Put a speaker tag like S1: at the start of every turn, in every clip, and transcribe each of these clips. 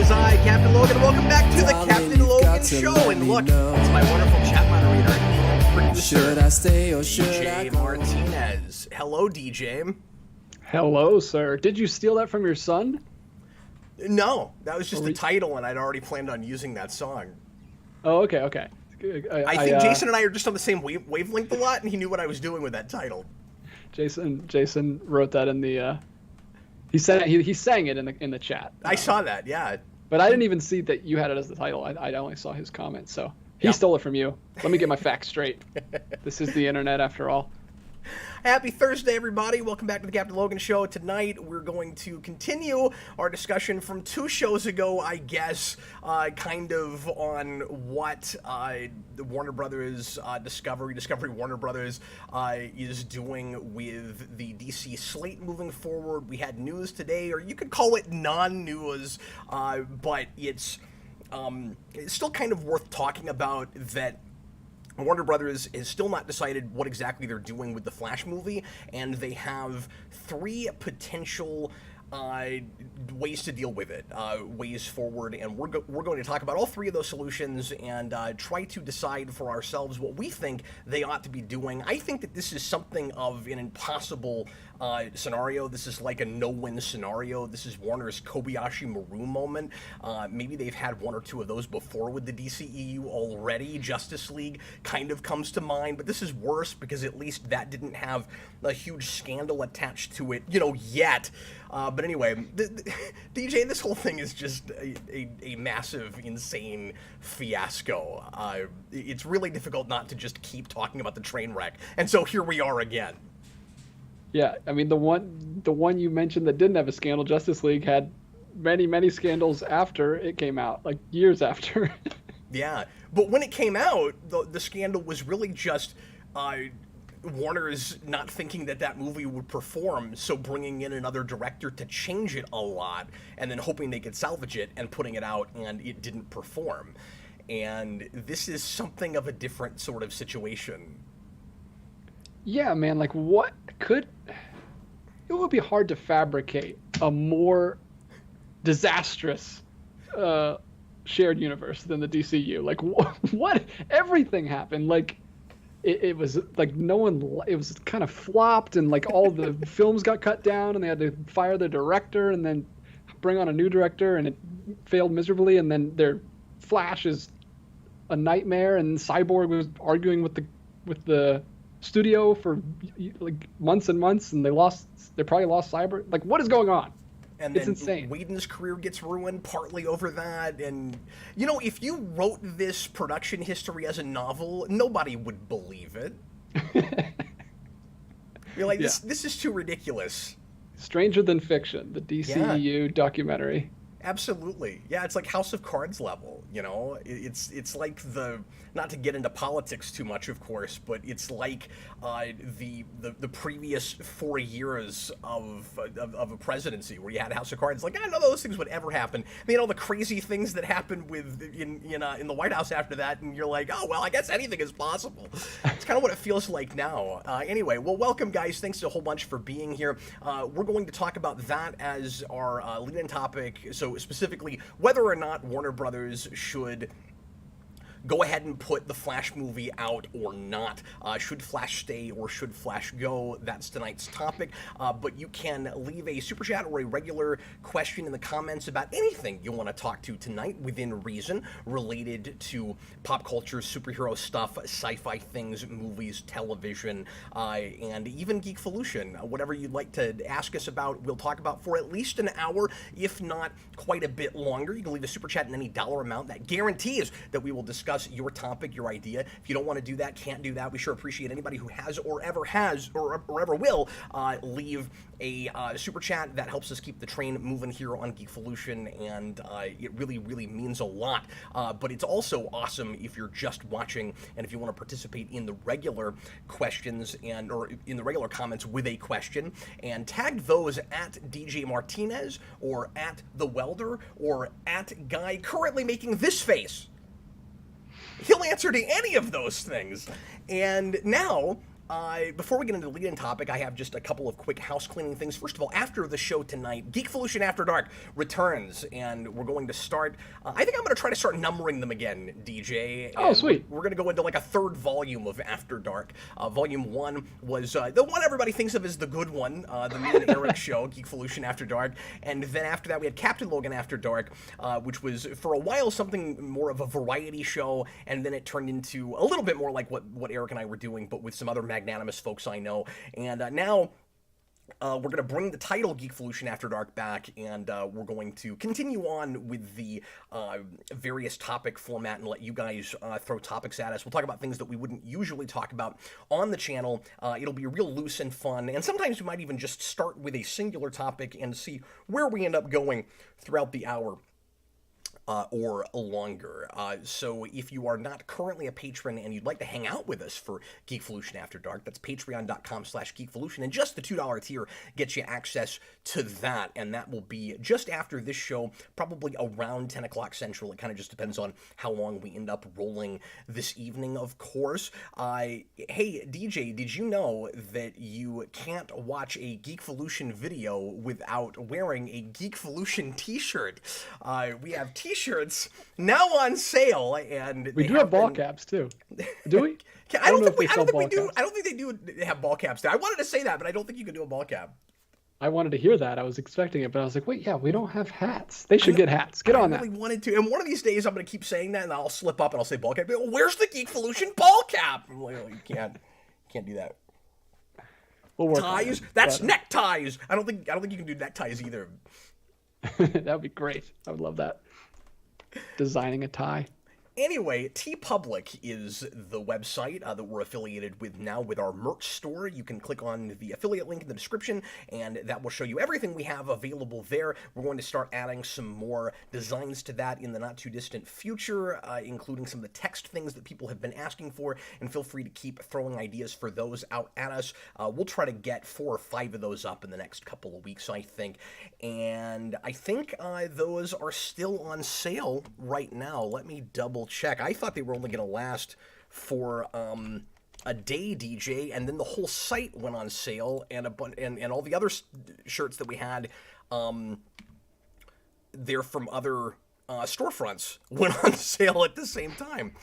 S1: is I, Captain Logan, and welcome back to the Captain Logan Show. And look, it's my wonderful chat moderator and producer,
S2: should I stay or should
S1: DJ
S2: I go?
S1: Martinez. Hello, DJ.
S3: Hello, sir. Did you steal that from your son?
S1: No, that was just the title, and I'd already planned on using that song.
S3: Oh, okay.
S1: I think Jason and I are just on the same wavelength a lot, and he knew what I was doing with that title.
S3: Jason wrote that in the. He sang it in the chat.
S1: I saw that, yeah.
S3: But I didn't even see that you had it as the title. I only saw his comment, so he stole it from you. Let me get my facts straight. This is the internet, after all.
S1: Happy Thursday, everybody. Welcome back to the Captain Logan Show. Tonight, we're going to continue our discussion from 2 shows ago, I guess, kind of on what the Warner Brothers Discovery Warner Brothers is doing with the DC slate moving forward. We had news today, or you could call it non-news, but it's still kind of worth talking about that. Warner Brothers has still not decided what exactly they're doing with the Flash movie, and they have 3 potential ways to deal with it, ways forward, and we're going to talk about all 3 of those solutions and try to decide for ourselves what we think they ought to be doing. I think that this is something of an impossible scenario. This is like a no-win scenario. This is Warner's Kobayashi Maru moment. Maybe they've had 1 or 2 of those before with the DCEU already. Justice League kind of comes to mind, but this is worse because at least that didn't have a huge scandal attached to it, yet. But anyway, DJ, this whole thing is just a massive, insane fiasco. It's really difficult not to just keep talking about the train wreck, and so here we are again.
S3: Yeah, I mean the one you mentioned that didn't have a scandal, Justice League, had many scandals after it came out, like years after.
S1: Yeah, but when it came out, the scandal was really just Warner's not thinking that movie would perform, so bringing in another director to change it a lot, and then hoping they could salvage it and putting it out, and it didn't perform. And this is something of a different sort of situation.
S3: Yeah, man, like it would be hard to fabricate a more disastrous shared universe than the DCU. Like, what? Everything happened. Like, it was like it was kind of flopped, and like all the films got cut down, and they had to fire the director and then bring on a new director, and it failed miserably, and then their Flash is a nightmare, and Cyborg was arguing with the studio for like months and months, and they probably lost Cyborg. Like, what is going on?
S1: And
S3: it's
S1: then
S3: insane.
S1: Whedon's career gets ruined partly over that. And, if you wrote this production history as a novel, nobody would believe it. You're like, this is too ridiculous.
S3: Stranger Than Fiction, the DCEU documentary.
S1: Absolutely. Yeah, it's like House of Cards level, It's like not to get into politics too much, of course, but it's like the previous 4 years of a presidency where you had House of Cards. Like, none of those things would ever happen. I mean, all the crazy things that happened in the White House after that, and you're like, oh, well, I guess anything is possible. It's kind of what it feels like now. Anyway, well, welcome, guys. Thanks a whole bunch for being here. We're going to talk about that as our lead-in topic. So specifically, whether or not Warner Brothers should go ahead and put the Flash movie out or not. Should Flash stay or should Flash go? That's tonight's topic. But you can leave a super chat or a regular question in the comments about anything you want to talk to tonight within reason, related to pop culture, superhero stuff, sci-fi things, movies, television, and even Geekvolution. Whatever you'd like to ask us about, we'll talk about for at least an hour, if not quite a bit longer. You can leave a super chat in any dollar amount. That guarantees that we will discuss your topic, your idea. If you don't want to do that, can't do that, we sure appreciate anybody who has or ever will leave a super chat. That helps us keep the train moving here on Geekvolution, and it really means a lot. But it's also awesome if you're just watching, and if you want to participate in the regular questions or in the regular comments with a question, and tag those at DJ Martinez or at The Welder or at Guy currently making this face. He'll answer to any of those things. And now Before we get into the lead-in topic, I have just a couple of quick house cleaning things. First of all, after the show tonight, Geekvolution After Dark returns, and we're going to start. I think I'm going to try to start numbering them again, DJ.
S3: Oh, sweet.
S1: We're going to go into like a third volume of After Dark. Volume 1 was the one everybody thinks of as the good one, the me and Eric show, Geekvolution After Dark. And then after that, we had Captain Logan After Dark, which was for a while something more of a variety show, and then it turned into a little bit more like what Eric and I were doing, but with some other magnanimous folks I know. And now we're going to bring the title Geekvolution After Dark back, and we're going to continue on with the various topic format and let you guys throw topics at us. We'll talk about things that we wouldn't usually talk about on the channel. It'll be real loose and fun, and sometimes we might even just start with a singular topic and see where we end up going throughout the hour. Or longer. So if you are not currently a patron and you'd like to hang out with us for Geekvolution After Dark, that's patreon.com/Geekvolution, and just the $2 tier gets you access to that, and that will be just after this show, probably around 10 o'clock Central. It kind of just depends on how long we end up rolling this evening, of course. Hey, DJ, did you know that you can't watch a Geekvolution video without wearing a Geekvolution t-shirt? We have t-shirts now on sale, and
S3: we do have ball caps too. Do we?
S1: I don't think we do. I don't think they do have ball caps there. I wanted to say that, but I don't think you can do a ball cap.
S3: I wanted to hear that. I was expecting it, but I was like, wait, yeah, we don't have hats. They should get hats. Get on that. I really
S1: wanted to, and one of these days I'm going to keep saying that, and I'll slip up and I'll say ball cap. Well, where's the Geekvolution ball cap? I'm like, oh, you can't do that.
S3: We'll work
S1: ties? That's neckties. I don't think you can do neckties either.
S3: That would be great. I would love that. Designing a tie.
S1: Anyway, TeePublic is the website that we're affiliated with now with our merch store. You can click on the affiliate link in the description, and that will show you everything we have available there. We're going to start adding some more designs to that in the not-too-distant future, including some of the text things that people have been asking for, and feel free to keep throwing ideas for those out at us. We'll try to get 4 or 5 of those up in the next couple of weeks, I think. And I think those are still on sale right now. Let me double check. I thought they were only going to last for a day, DJ, and then the whole site went on sale, and all the other shirts that we had there from other storefronts went on sale at the same time.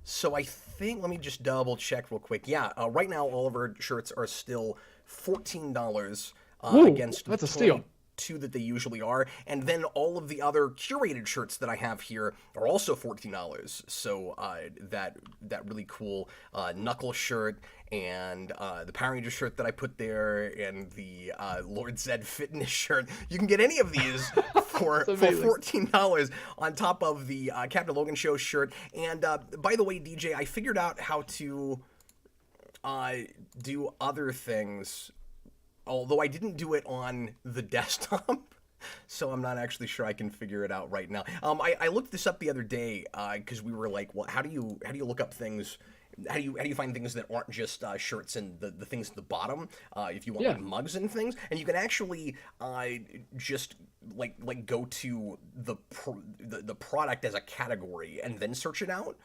S1: So I think, let me just double check real quick. Yeah, right now all of our shirts are still $14 against
S3: that's a steal.
S1: That they usually are, and then all of the other curated shirts that I have here are also $14. So that really cool Knuckle shirt, and the Power Ranger shirt that I put there, and the Lord Zed Fitness shirt. You can get any of these for $14 on top of the Captain Logan Show shirt. And by the way, DJ, I figured out how to do other things, although I didn't do it on the desktop, so I'm not actually sure I can figure it out right now. I looked this up the other day because we were like, well, how do you look up things? How do you find things that aren't just shirts and the things at the bottom? If you want like mugs and things, and you can actually just like go to the product as a category and then search it out.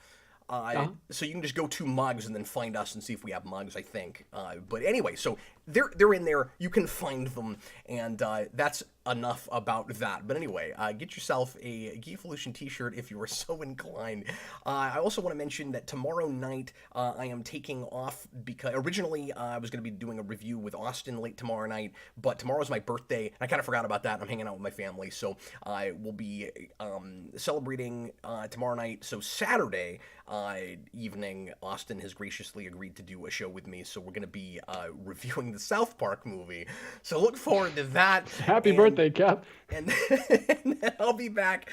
S1: So you can just go to mugs and then find us and see if we have mugs, I think. But anyway, so they're in there. You can find them, and that's enough about that. But anyway, get yourself a Geekvolution t-shirt if you are so inclined. I also want to mention that tomorrow night I am taking off because originally I was going to be doing a review with Austin late tomorrow night, but tomorrow's my birthday, and I kind of forgot about that. I'm hanging out with my family, so I will be celebrating tomorrow night. So Saturday evening, Austin has graciously agreed to do a show with me, so we're going to be reviewing the South Park movie. So look forward to that.
S3: Happy birthday, Cap.
S1: And then I'll be back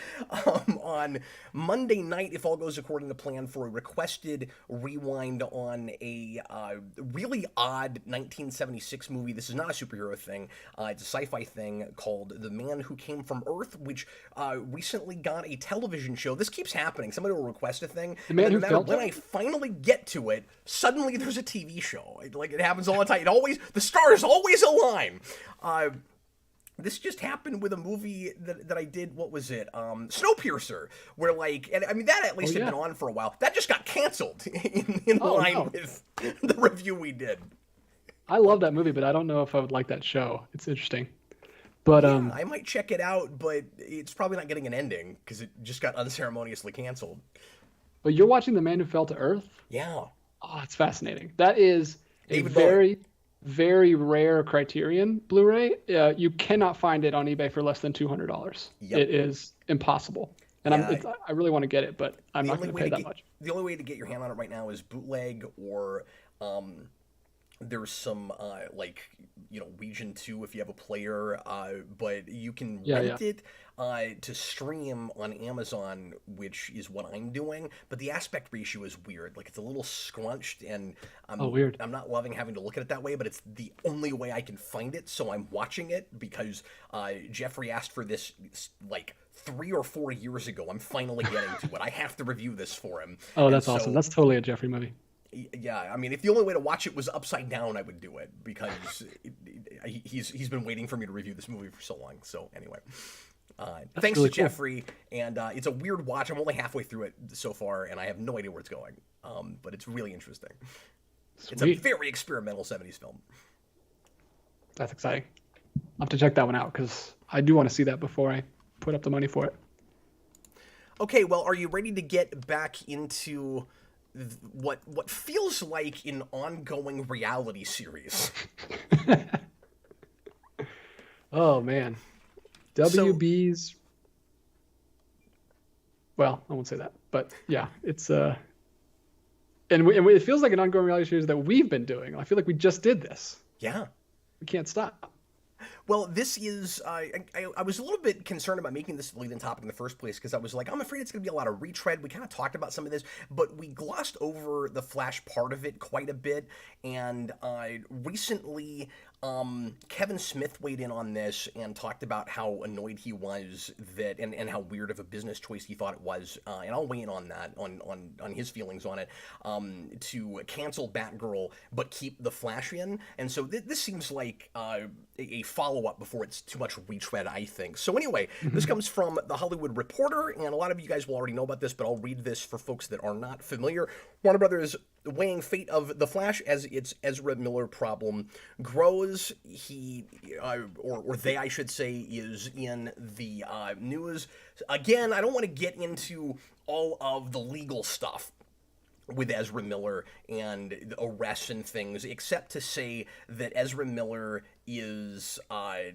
S1: on Monday night, if all goes according to plan, for a requested rewind on a really odd 1976 movie. This is not a superhero thing. It's a sci-fi thing called The Man Who Came from Earth, which recently got a television show. This keeps happening. Somebody will request a thing, and no matter when I finally get to it, suddenly there's a TV show. Like, it happens all the time. The stars always align. This just happened with a movie that I did. What was it? Snowpiercer, where like, and I mean that at least had been on for a while. That just got canceled in line with the review we did.
S3: I love that movie, but I don't know if I would like that show. It's interesting. But
S1: I might check it out, but it's probably not getting an ending because it just got unceremoniously canceled.
S3: But you're watching The Man Who Fell to Earth?
S1: Yeah.
S3: Oh, it's fascinating. That is
S1: David
S3: very, very rare Criterion Blu-ray. You cannot find it on eBay for less than $200.
S1: Yep.
S3: It is impossible. And I really want to get it, but I'm not going to pay that much.
S1: The only way to get your hand on it right now is bootleg or there's some like, you know, Region 2 if you have a player, but you can rent it to stream on Amazon, which is what I'm doing. But the aspect ratio is weird. Like, it's a little scrunched, and
S3: weird.
S1: I'm not loving having to look at it that way, but it's the only way I can find it, so I'm watching it because Jeffrey asked for this like 3 or 4 years ago. I'm finally getting to it. I have to review this for him.
S3: Oh, that's awesome. That's totally a Jeffrey movie.
S1: Yeah, I mean, if the only way to watch it was upside down, I would do it because he's been waiting for me to review this movie for so long. So anyway, thanks
S3: really
S1: to
S3: cool.
S1: Jeffrey, and it's a weird watch. I'm only halfway through it so far, and I have no idea where it's going. But it's really interesting.
S3: Sweet.
S1: It's a very experimental 70s film.
S3: That's exciting. I'll have to check that one out because I do want to see that before I put up the money for it.
S1: Okay, well, are you ready to get back into what feels like an ongoing reality series?
S3: Oh man, WB's. Well, I won't say that, but yeah, it's and it feels like an ongoing reality series that we've been doing. I feel like we just did this.
S1: Yeah,
S3: we can't stop.
S1: Well, this is, I was a little bit concerned about making this the lead-in topic in the first place because I was like, I'm afraid it's going to be a lot of retread. We kind of talked about some of this, but we glossed over the Flash part of it quite a bit, and recently Kevin Smith weighed in on this and talked about how annoyed he was that, and how weird of a business choice he thought it was, and I'll weigh in on that, on his feelings on it, to cancel Batgirl but keep the Flash in, and so this seems like a follow-up before it's too much retread, I think. So anyway, this comes from The Hollywood Reporter, and a lot of you guys will already know about this, but I'll read this for folks that are not familiar. Warner Brothers weighing fate of The Flash as its Ezra Miller problem grows. He, or they, I should say, is in the news. Again, I don't want to get into all of the legal stuff with Ezra Miller and the arrests and things, except to say that Ezra Miller is has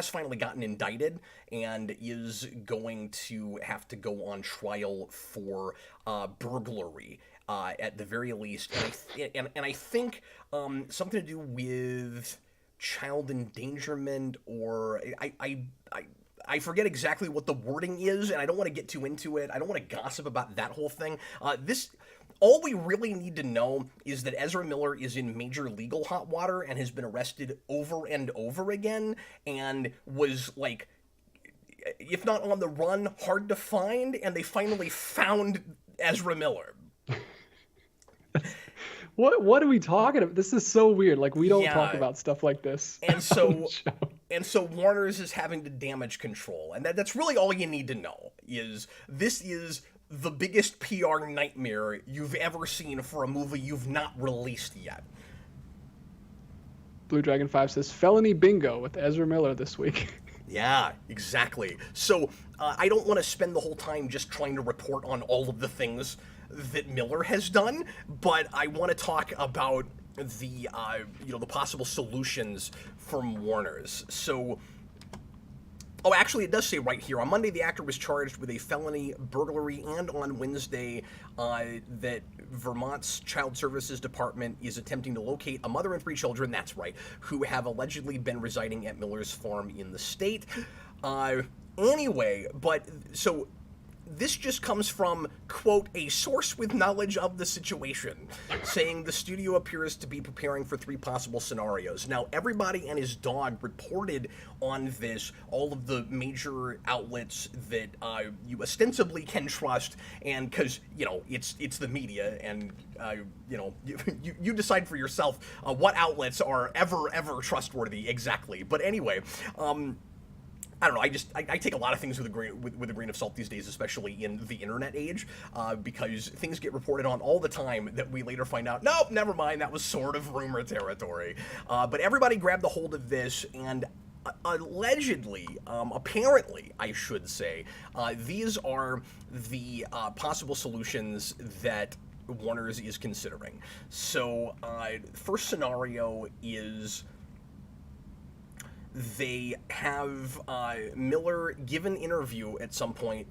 S1: finally gotten indicted and is going to have to go on trial for burglary at the very least, and I think something to do with child endangerment, or I forget exactly what the wording is, and I don't want to get too into it. I don't want to gossip about that whole thing. All we really need to know is that Ezra Miller is in major legal hot water and has been arrested over and over again, and was, like, if not on the run, hard to find, and they finally found Ezra Miller.
S3: What are we talking about? This is so weird. Like, we don't talk about stuff like this.
S1: And so Warner's is having to damage control, and that's really all you need to know. This is the biggest PR nightmare you've ever seen for a movie you've not released yet.
S3: Blue Dragon 5 says felony bingo with Ezra Miller this week.
S1: Yeah, exactly. So I don't want to spend the whole time just trying to report on all of the things that Miller has done, but I want to talk about the the possible solutions from Warner's. So, actually, it does say right here, on Monday the actor was charged with a felony burglary, and on Wednesday that Vermont's Child Services Department is attempting to locate a mother and 3 children, that's right, who have allegedly been residing at Miller's farm in the state. Anyway, but so this just comes from, quote, a source with knowledge of the situation, saying the studio appears to be preparing for 3 possible scenarios. Now, everybody and his dog reported on this, all of the major outlets that you ostensibly can trust, and because, you know, it's the media, and, you know, you decide for yourself what outlets are ever trustworthy exactly. But anyway, I don't know. I take a lot of things with a grain of salt these days, especially in the internet age, because things get reported on all the time that we later find out, nope, never mind, that was sort of rumor territory. But everybody grabbed a hold of this, and allegedly, apparently, I should say, these are the possible solutions that Warner's is considering. So, first scenario is they have Miller give an interview at some point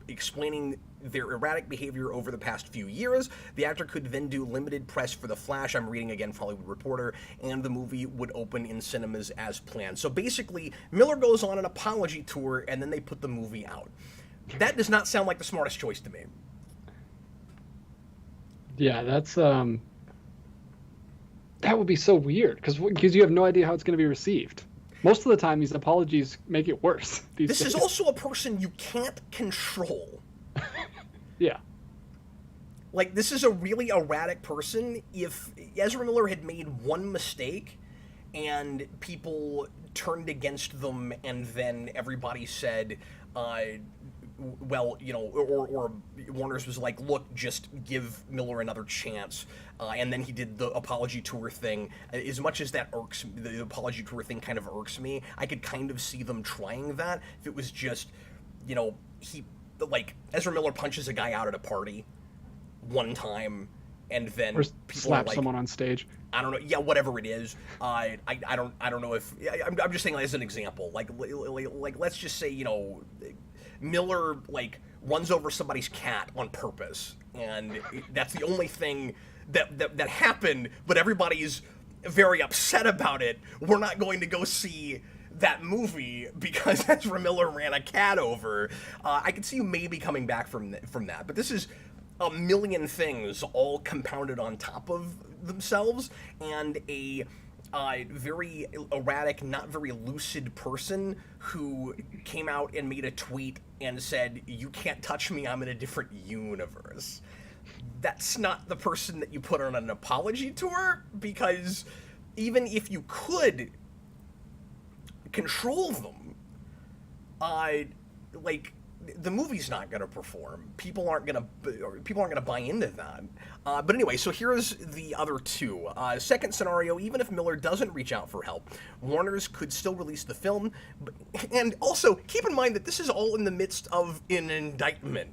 S1: explaining their erratic behavior over the past few years. The actor could then do limited press for The Flash, I'm reading again from Hollywood Reporter, and the movie would open in cinemas as planned. So basically, Miller goes on an apology tour, and then they put the movie out. That does not sound like the smartest choice to me.
S3: Yeah, that's that would be so weird, because you have no idea how it's going to be received. Most of the time, these apologies make it worse.
S1: This is also a person you can't control.
S3: Yeah.
S1: Like, this is a really erratic person. If Ezra Miller had made one mistake and people turned against them, and then everybody said, well, you know, or Warner's was like, look, just give Miller another chance, and then he did the apology tour thing. As much as that irks, the apology tour thing kind of irks me, I could kind of see them trying that if it was just, you know, Ezra Miller punches a guy out at a party one time, and then
S3: or
S1: people
S3: slap
S1: like,
S3: someone on stage.
S1: I don't know. Yeah, whatever it is. I don't know if I'm just saying as an example. Like let's just say, you know, Miller like runs over somebody's cat on purpose, and that's the only thing that happened. But everybody's very upset about it. We're not going to go see that movie because Ezra Miller ran a cat over. I could see you maybe coming back from that, but this is a million things all compounded on top of themselves, and a very erratic, not very lucid person who came out and made a tweet and said, "You can't touch me, I'm in a different universe." That's not the person that you put on an apology tour, because even if you could control them, the movie's not going to perform. People aren't going to buy into that. But anyway, so here's the other two. Second scenario: even if Miller doesn't reach out for help, Warner's could still release the film. And also keep in mind that this is all in the midst of an indictment.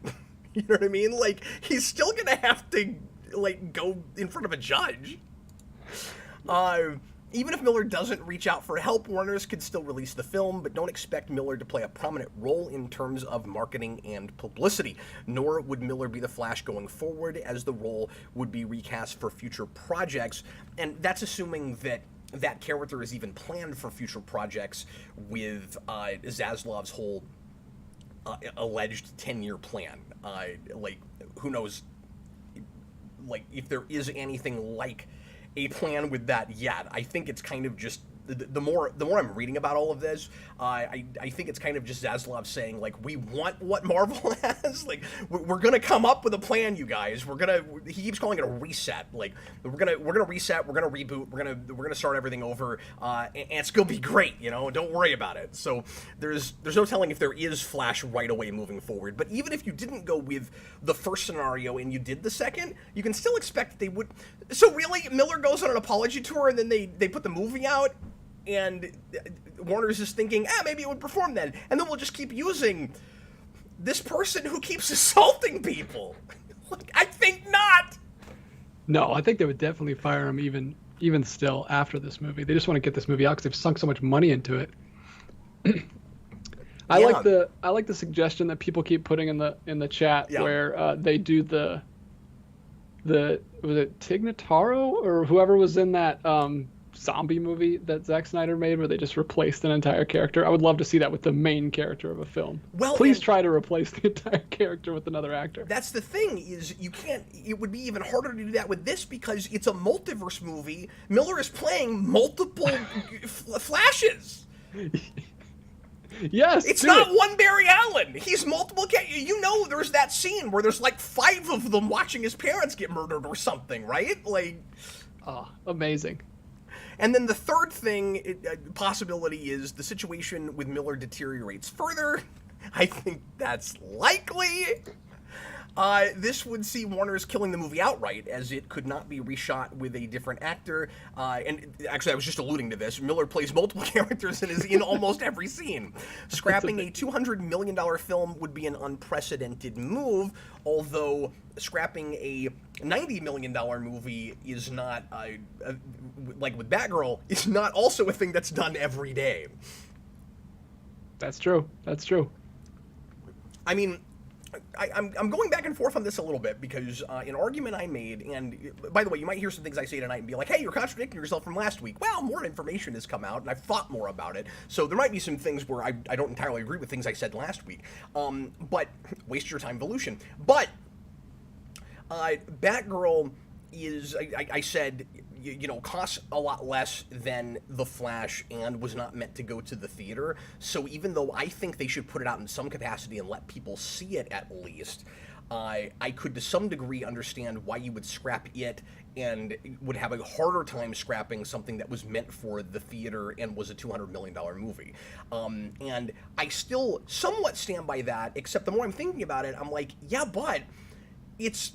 S1: You know what I mean? Like, he's still going to have to go in front of a judge. Even if Miller doesn't reach out for help, Warner's could still release the film, but don't expect Miller to play a prominent role in terms of marketing and publicity. Nor would Miller be the Flash going forward, as the role would be recast for future projects. And that's assuming that character is even planned for future projects with Zaslav's whole alleged 10-year plan. Who knows, if there is anything like a plan with that yet. I think it's kind of just the more I'm reading about all of this, I think it's kind of just Zaslav saying, we want what Marvel has. We're gonna come up with a plan, you guys. He keeps calling it a reset. We're gonna reset. We're gonna reboot. We're gonna start everything over, and it's gonna be great. Don't worry about it. So there's no telling if there is Flash right away moving forward. But even if you didn't go with the first scenario and you did the second, you can still expect that they would. So really, Miller goes on an apology tour, and then they put the movie out. And Warner's is thinking, maybe it would perform then. And then we'll just keep using this person who keeps assaulting people. I think not.
S3: No, I think they would definitely fire him even still after this movie. They just want to get this movie out because they've sunk so much money into it. I like the suggestion that people keep putting in the chat where they do the was it Tignataro or whoever was in that zombie movie that Zack Snyder made where they just replaced an entire character. I would love to see that with the main character of a film.
S1: Well,
S3: please try to replace the entire character with another actor.
S1: That's the thing, is you can't. It would be even harder to do that with this because it's a multiverse movie. Miller is playing multiple Flashes.
S3: Yes,
S1: it's not one Barry Allen. He's multiple. You know, there's that scene where there's like 5 of them watching his parents get murdered or something, right? Like,
S3: oh, amazing.
S1: And then the third thing, possibility, is the situation with Miller deteriorates further. I think that's likely. This would see Warner's killing the movie outright, as it could not be reshot with a different actor. And actually, I was just alluding to this. Miller plays multiple characters and is in almost every scene. Scrapping a $200 million film would be an unprecedented move, although scrapping a $90 million movie is not, like with Batgirl, is not also a thing that's done every day.
S3: That's true. That's true.
S1: I mean, I'm going back and forth on this a little bit because an argument I made, and by the way, you might hear some things I say tonight and be like, hey, you're contradicting yourself from last week. Well, more information has come out, and I've thought more about it, so there might be some things where I don't entirely agree with things I said last week. But waste your time, Volution. But Batgirl is, I said, you know, costs a lot less than The Flash and was not meant to go to the theater. So even though I think they should put it out in some capacity and let people see it at least, I could to some degree understand why you would scrap it and would have a harder time scrapping something that was meant for the theater and was a $200 million movie. And I still somewhat stand by that, except the more I'm thinking about it, I'm like, yeah, but it's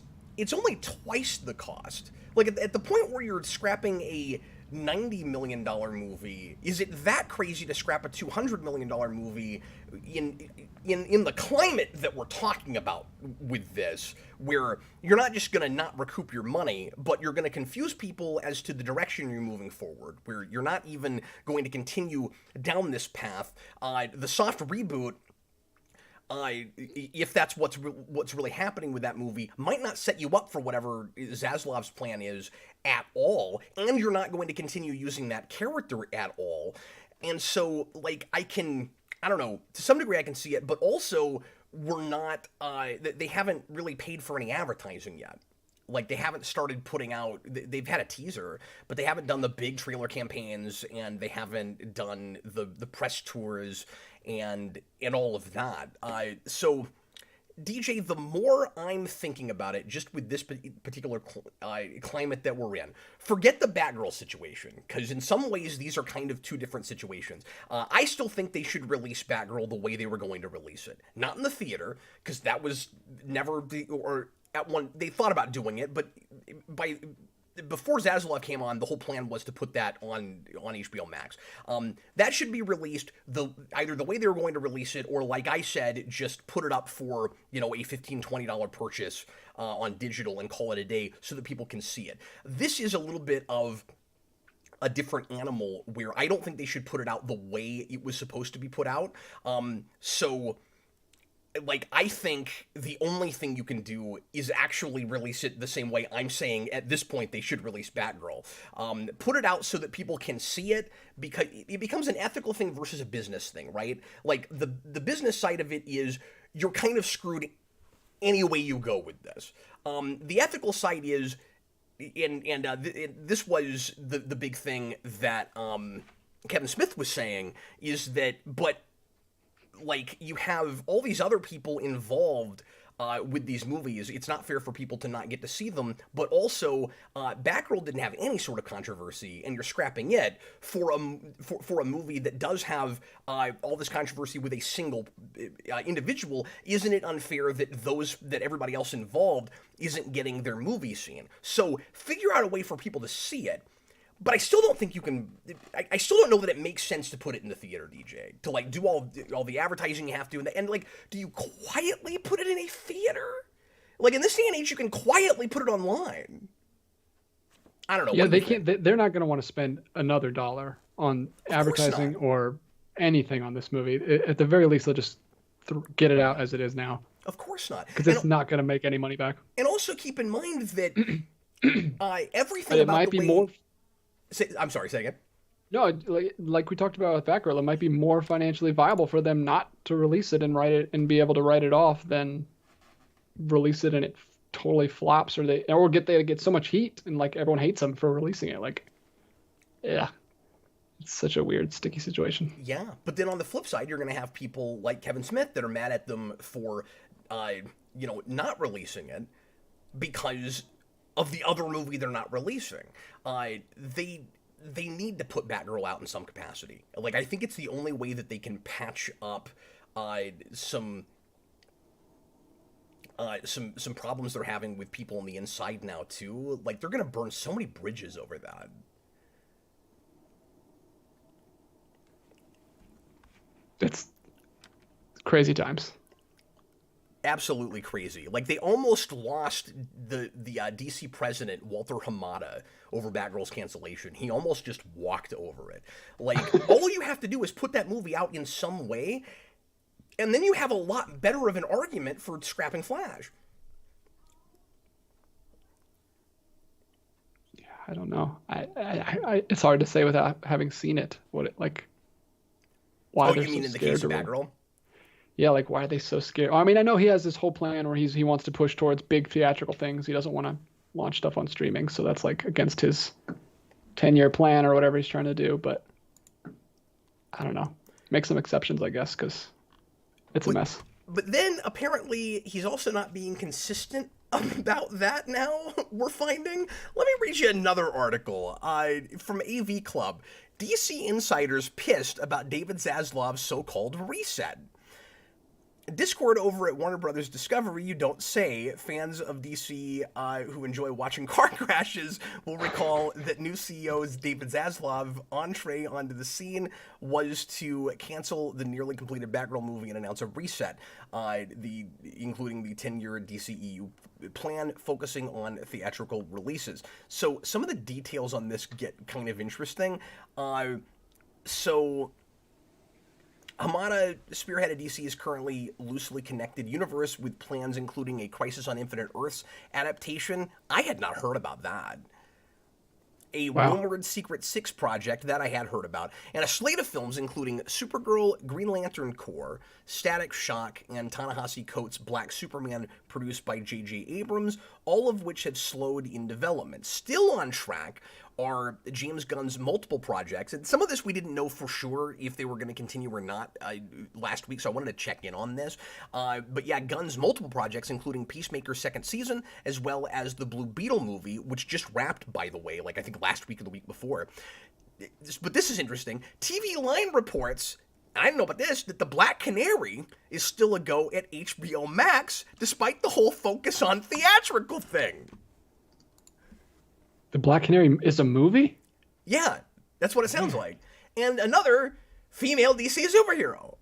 S1: only twice the cost. Like, at the point where you're scrapping a $90 million movie, is it that crazy to scrap a $200 million movie in the climate that we're talking about with this, where you're not just going to not recoup your money, but you're going to confuse people as to the direction you're moving forward, where you're not even going to continue down this path. The soft reboot, if that's what's really happening with that movie, might not set you up for whatever Zaslav's plan is at all, and you're not going to continue using that character at all. And so, like, I don't know, to some degree I can see it, but also we're not, they haven't really paid for any advertising yet. Like, they haven't started putting out, they've had a teaser, but they haven't done the big trailer campaigns, and they haven't done the press tours and all of that. So, DJ, the more I'm thinking about it, just with this particular climate that we're in, forget the Batgirl situation, because in some ways these are kind of two different situations. I still think they should release Batgirl the way they were going to release it. Not in the theater, because that was never they thought about doing it, but before Zaslav came on, the whole plan was to put that on HBO Max. That should be released either the way they were going to release it, or like I said, just put it up for, you know, a $15, $20 purchase on digital and call it a day so that people can see it. This is a little bit of a different animal where I don't think they should put it out the way it was supposed to be put out. Like, I think the only thing you can do is actually release it the same way I'm saying at this point they should release Batgirl. Put it out so that people can see it, because it becomes an ethical thing versus a business thing, right? Like, the business side of it is you're kind of screwed any way you go with this. The ethical side is, this was the big thing that Kevin Smith was saying, is that, but like, you have all these other people involved with these movies. It's not fair for people to not get to see them, but also Batgirl didn't have any sort of controversy, and you're scrapping it for a movie that does have all this controversy with a single individual. Isn't it unfair that everybody else involved isn't getting their movie seen? So figure out a way for people to see it. But I still don't think you can. I still don't know that it makes sense to put it in the theater, DJ. To like do all the advertising you have to, and like, do you quietly put it in a theater? Like, in this day and age, you can quietly put it online. I don't know.
S3: Yeah, they can't. They're not going to want to spend another dollar on advertising or anything on this movie. At the very least, they'll just get it out as it is now.
S1: Of course not,
S3: because it's not going to make any money back.
S1: And also keep in mind that everything
S3: but it
S1: about
S3: might
S1: the
S3: be
S1: way...
S3: more.
S1: I'm sorry, say again.
S3: No, like we talked about with Batgirl, it might be more financially viable for them not to release it and write it and be able to write it off than release it and it totally flops, or they get so much heat and like everyone hates them for releasing it. Like, yeah, it's such a weird, sticky situation.
S1: Yeah, but then on the flip side, you're going to have people like Kevin Smith that are mad at them for, not releasing it because of the other movie they're not releasing. They need to put Batgirl out in some capacity. Like, I think it's the only way that they can patch up some problems they're having with people on the inside now too. Like, they're going to burn so many bridges over that.
S3: It's crazy times.
S1: Absolutely crazy. Like, they almost lost the DC president, Walter Hamada, over Batgirl's cancellation. He almost just walked over it. Like, all you have to do is put that movie out in some way, and then you have a lot better of an argument for scrapping Flash.
S3: Yeah, I don't know. It's hard to say without having seen it. What it like? Why
S1: Oh,
S3: they're
S1: you mean
S3: so
S1: in the
S3: scared
S1: case of
S3: to
S1: Batgirl?
S3: Yeah, like why are they so scared? I mean, I know he has this whole plan where he wants to push towards big theatrical things. He doesn't want to launch stuff on streaming, so that's like against his 10-year plan or whatever he's trying to do. But I don't know. Make some exceptions, I guess, because it's a mess.
S1: But then apparently he's also not being consistent about that now, we're finding. Let me read you another article from AV Club. DC insiders pissed about David Zaslav's so-called reset. Discord over at Warner Brothers Discovery, you don't say. Fans of DC who enjoy watching car crashes will recall that new CEO's David Zaslav entree onto the scene was to cancel the nearly completed Batgirl movie and announce a reset, including the 10-year DCEU plan focusing on theatrical releases. So some of the details on this get kind of interesting. Hamada spearheaded DC's currently loosely connected universe with plans including a Crisis on Infinite Earths adaptation. I had not heard about that. A rumored Secret Six project that I had heard about, and a slate of films including Supergirl, Green Lantern Corps, Static Shock, and Ta-Nehisi Coates' Black Superman, produced by J.J. Abrams, all of which have slowed in development. Still on track are James Gunn's multiple projects, and some of this we didn't know for sure if they were going to continue or not last week, so I wanted to check in on this. But yeah, Gunn's multiple projects, including Peacemaker's second season, as well as the Blue Beetle movie, which just wrapped, by the way, like I think last week or the week before. But this is interesting. TV Line reports, I didn't know about this, that The Black Canary is still a go at HBO Max, despite the whole focus on theatrical thing.
S3: The Black Canary is a movie?
S1: Yeah, that's what it sounds like. And another female DC superhero.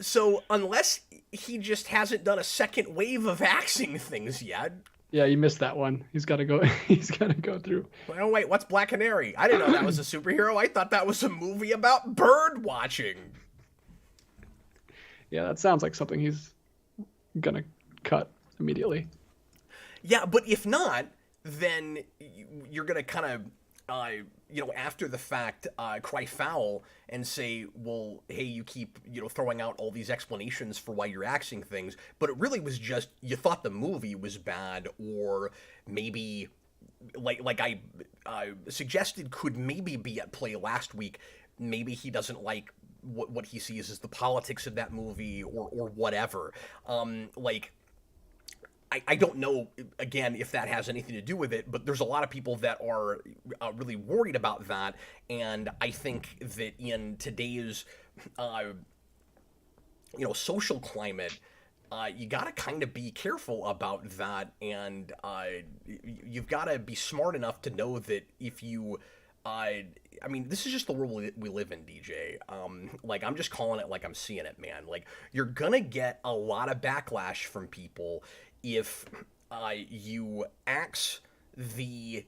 S1: So unless he just hasn't done a second wave of axing things yet.
S3: Yeah, you missed that one. He's got to go. He's got to go through.
S1: Well, wait, what's Black Canary? I didn't know that was a superhero. I thought that was a movie about bird watching.
S3: Yeah, that sounds like something he's gonna cut immediately.
S1: Yeah, but if not, then you're going to kind of, after the fact, cry foul and say, well, hey, you keep, throwing out all these explanations for why you're axing things, but it really was just you thought the movie was bad, or maybe, like I suggested could maybe be at play last week, maybe he doesn't like what he sees as the politics of that movie or whatever. I don't know, again, if that has anything to do with it, but there's a lot of people that are really worried about that, and I think that in today's, social climate, you got to kind of be careful about that, and you've got to be smart enough to know that if you... this is just the world we live in, DJ. I'm just calling it like I'm seeing it, man. Like, you're gonna get a lot of backlash from people if you axe the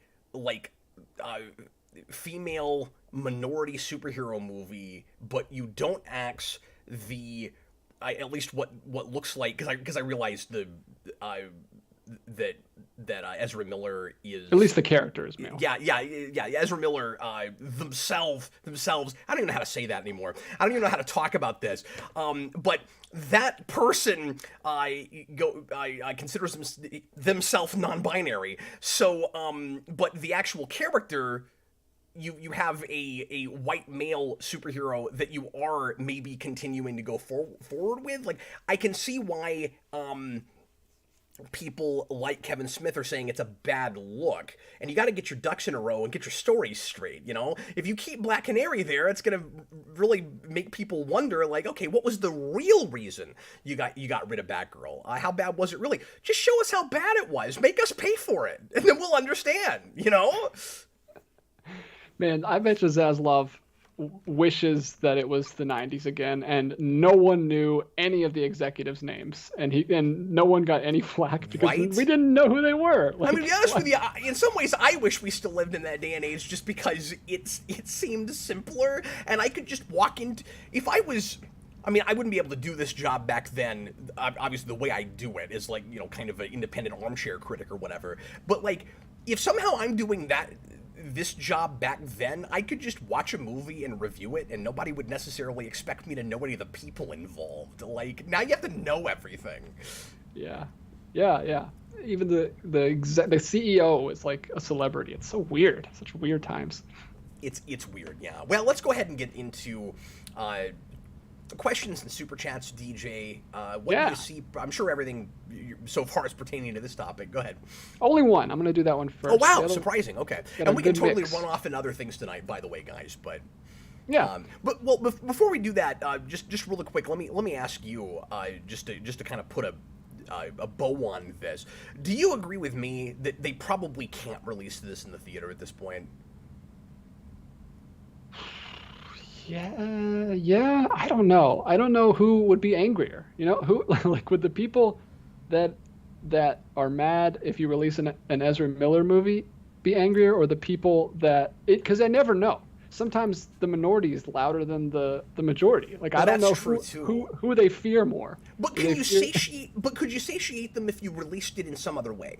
S1: female minority superhero movie, but you don't axe the at least what looks like, because I realized that Ezra Miller is,
S3: At least the character is male.
S1: Yeah. Ezra Miller themselves. I don't even know how to say that anymore. I don't even know how to talk about this. But that person considers themselves non-binary. So, but the actual character, you have a white male superhero that you are maybe continuing to go forward with. Like, I can see why people like Kevin Smith are saying it's a bad look, and you got to get your ducks in a row and get your stories straight. If you keep Black Canary there, it's gonna really make people wonder, like, okay, what was the real reason you got rid of Batgirl? How bad was it really? Just show us how bad it was. Make us pay for it, and then we'll understand.
S3: Man, I bet you Zaslav wishes that it was the 90s again, and no one knew any of the executives' names, and no one got any flack because we didn't know who they were.
S1: Like, to be honest with you, in some ways, I wish we still lived in that day and age, just because it seemed simpler, and I could just walk into. If I was. I mean, I wouldn't be able to do this job back then. Obviously, the way I do it is like, kind of an independent armchair critic or whatever. But like, if somehow I'm doing this job back then, I could just watch a movie and review it, and nobody would necessarily expect me to know any of the people involved. Like, now you have to know everything.
S3: Yeah. Even the CEO is like a celebrity. It's so weird. Such weird times.
S1: It's weird, yeah. Well, let's go ahead and get into questions and super chats, DJ. What do you see? I'm sure everything so far is pertaining to this topic. Go ahead.
S3: Only one. I'm going to do that one first.
S1: Oh, wow. Surprising. Okay. And we can totally run off in other things tonight, by the way, guys. But
S3: yeah.
S1: But before we do that, just really quick, let me ask you, just to kind of put a bow on this. Do you agree with me that they probably can't release this in the theater at this point?
S3: Yeah. I don't know. I don't know who would be angrier. Who, like, would the people that are mad if you release an Ezra Miller movie be angrier, or the people because I never know. Sometimes the minority is louder than the majority. Like, I don't know who they fear more.
S1: But could you satiate them if you released it in some other way?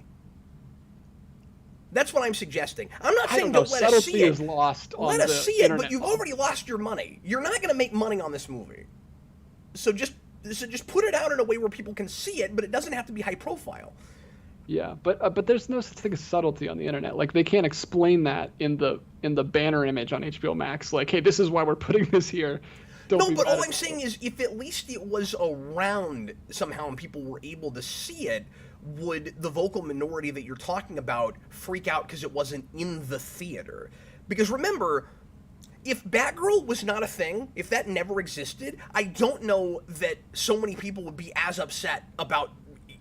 S1: That's what I'm suggesting. I'm not saying don't let us see it.
S3: Is lost on
S1: let us see it,
S3: internet.
S1: But you've already lost your money. You're not going to make money on this movie. So just put it out in a way where people can see it, but it doesn't have to be high profile.
S3: Yeah, but there's no such thing as subtlety on the internet. Like, they can't explain that in the banner image on HBO Max. Like, hey, this is why we're putting this here.
S1: No, but all I'm saying is, if at least it was around somehow and people were able to see it, would the vocal minority that you're talking about freak out because it wasn't in the theater? Because remember, if Batgirl was not a thing, if that never existed, I don't know that so many people would be as upset about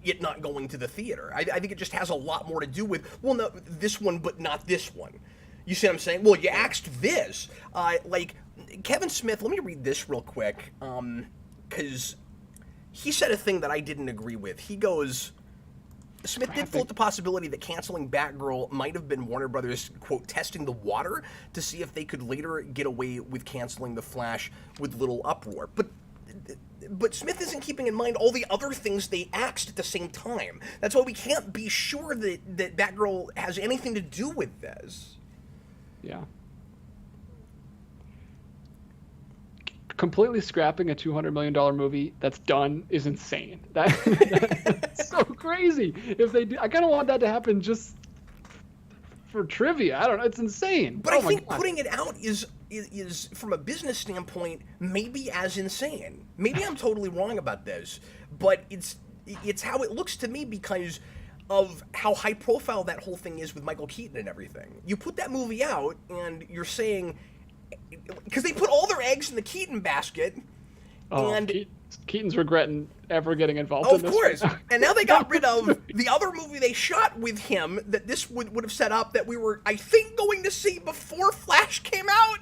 S1: it not going to the theater. I think it just has a lot more to do with, well, no, this one, but not this one. You see what I'm saying? Well, you axed this. Like, Kevin Smith, let me read this real quick, because he said a thing that I didn't agree with. He goes, Smith did float the possibility that canceling Batgirl might have been Warner Brothers, quote, testing the water to see if they could later get away with canceling The Flash with little uproar. But Smith isn't keeping in mind all the other things they axed at the same time. That's why we can't be sure that Batgirl has anything to do with this.
S3: Yeah. Completely scrapping a $200 million movie that's done is insane. That's so crazy. If they do, I kind of want that to happen just for trivia. I don't know. It's insane.
S1: But I think putting it out is from a business standpoint maybe as insane. Maybe I'm totally wrong about this, but it's how it looks to me because of how high profile that whole thing is with Michael Keaton and everything. You put that movie out and you're saying, because they put all their eggs in the Keaton basket. And
S3: Keaton's regretting ever getting involved in this.
S1: Of course. And now they got rid of the other movie they shot with him that this would have set up that we were, I think, going to see before Flash came out.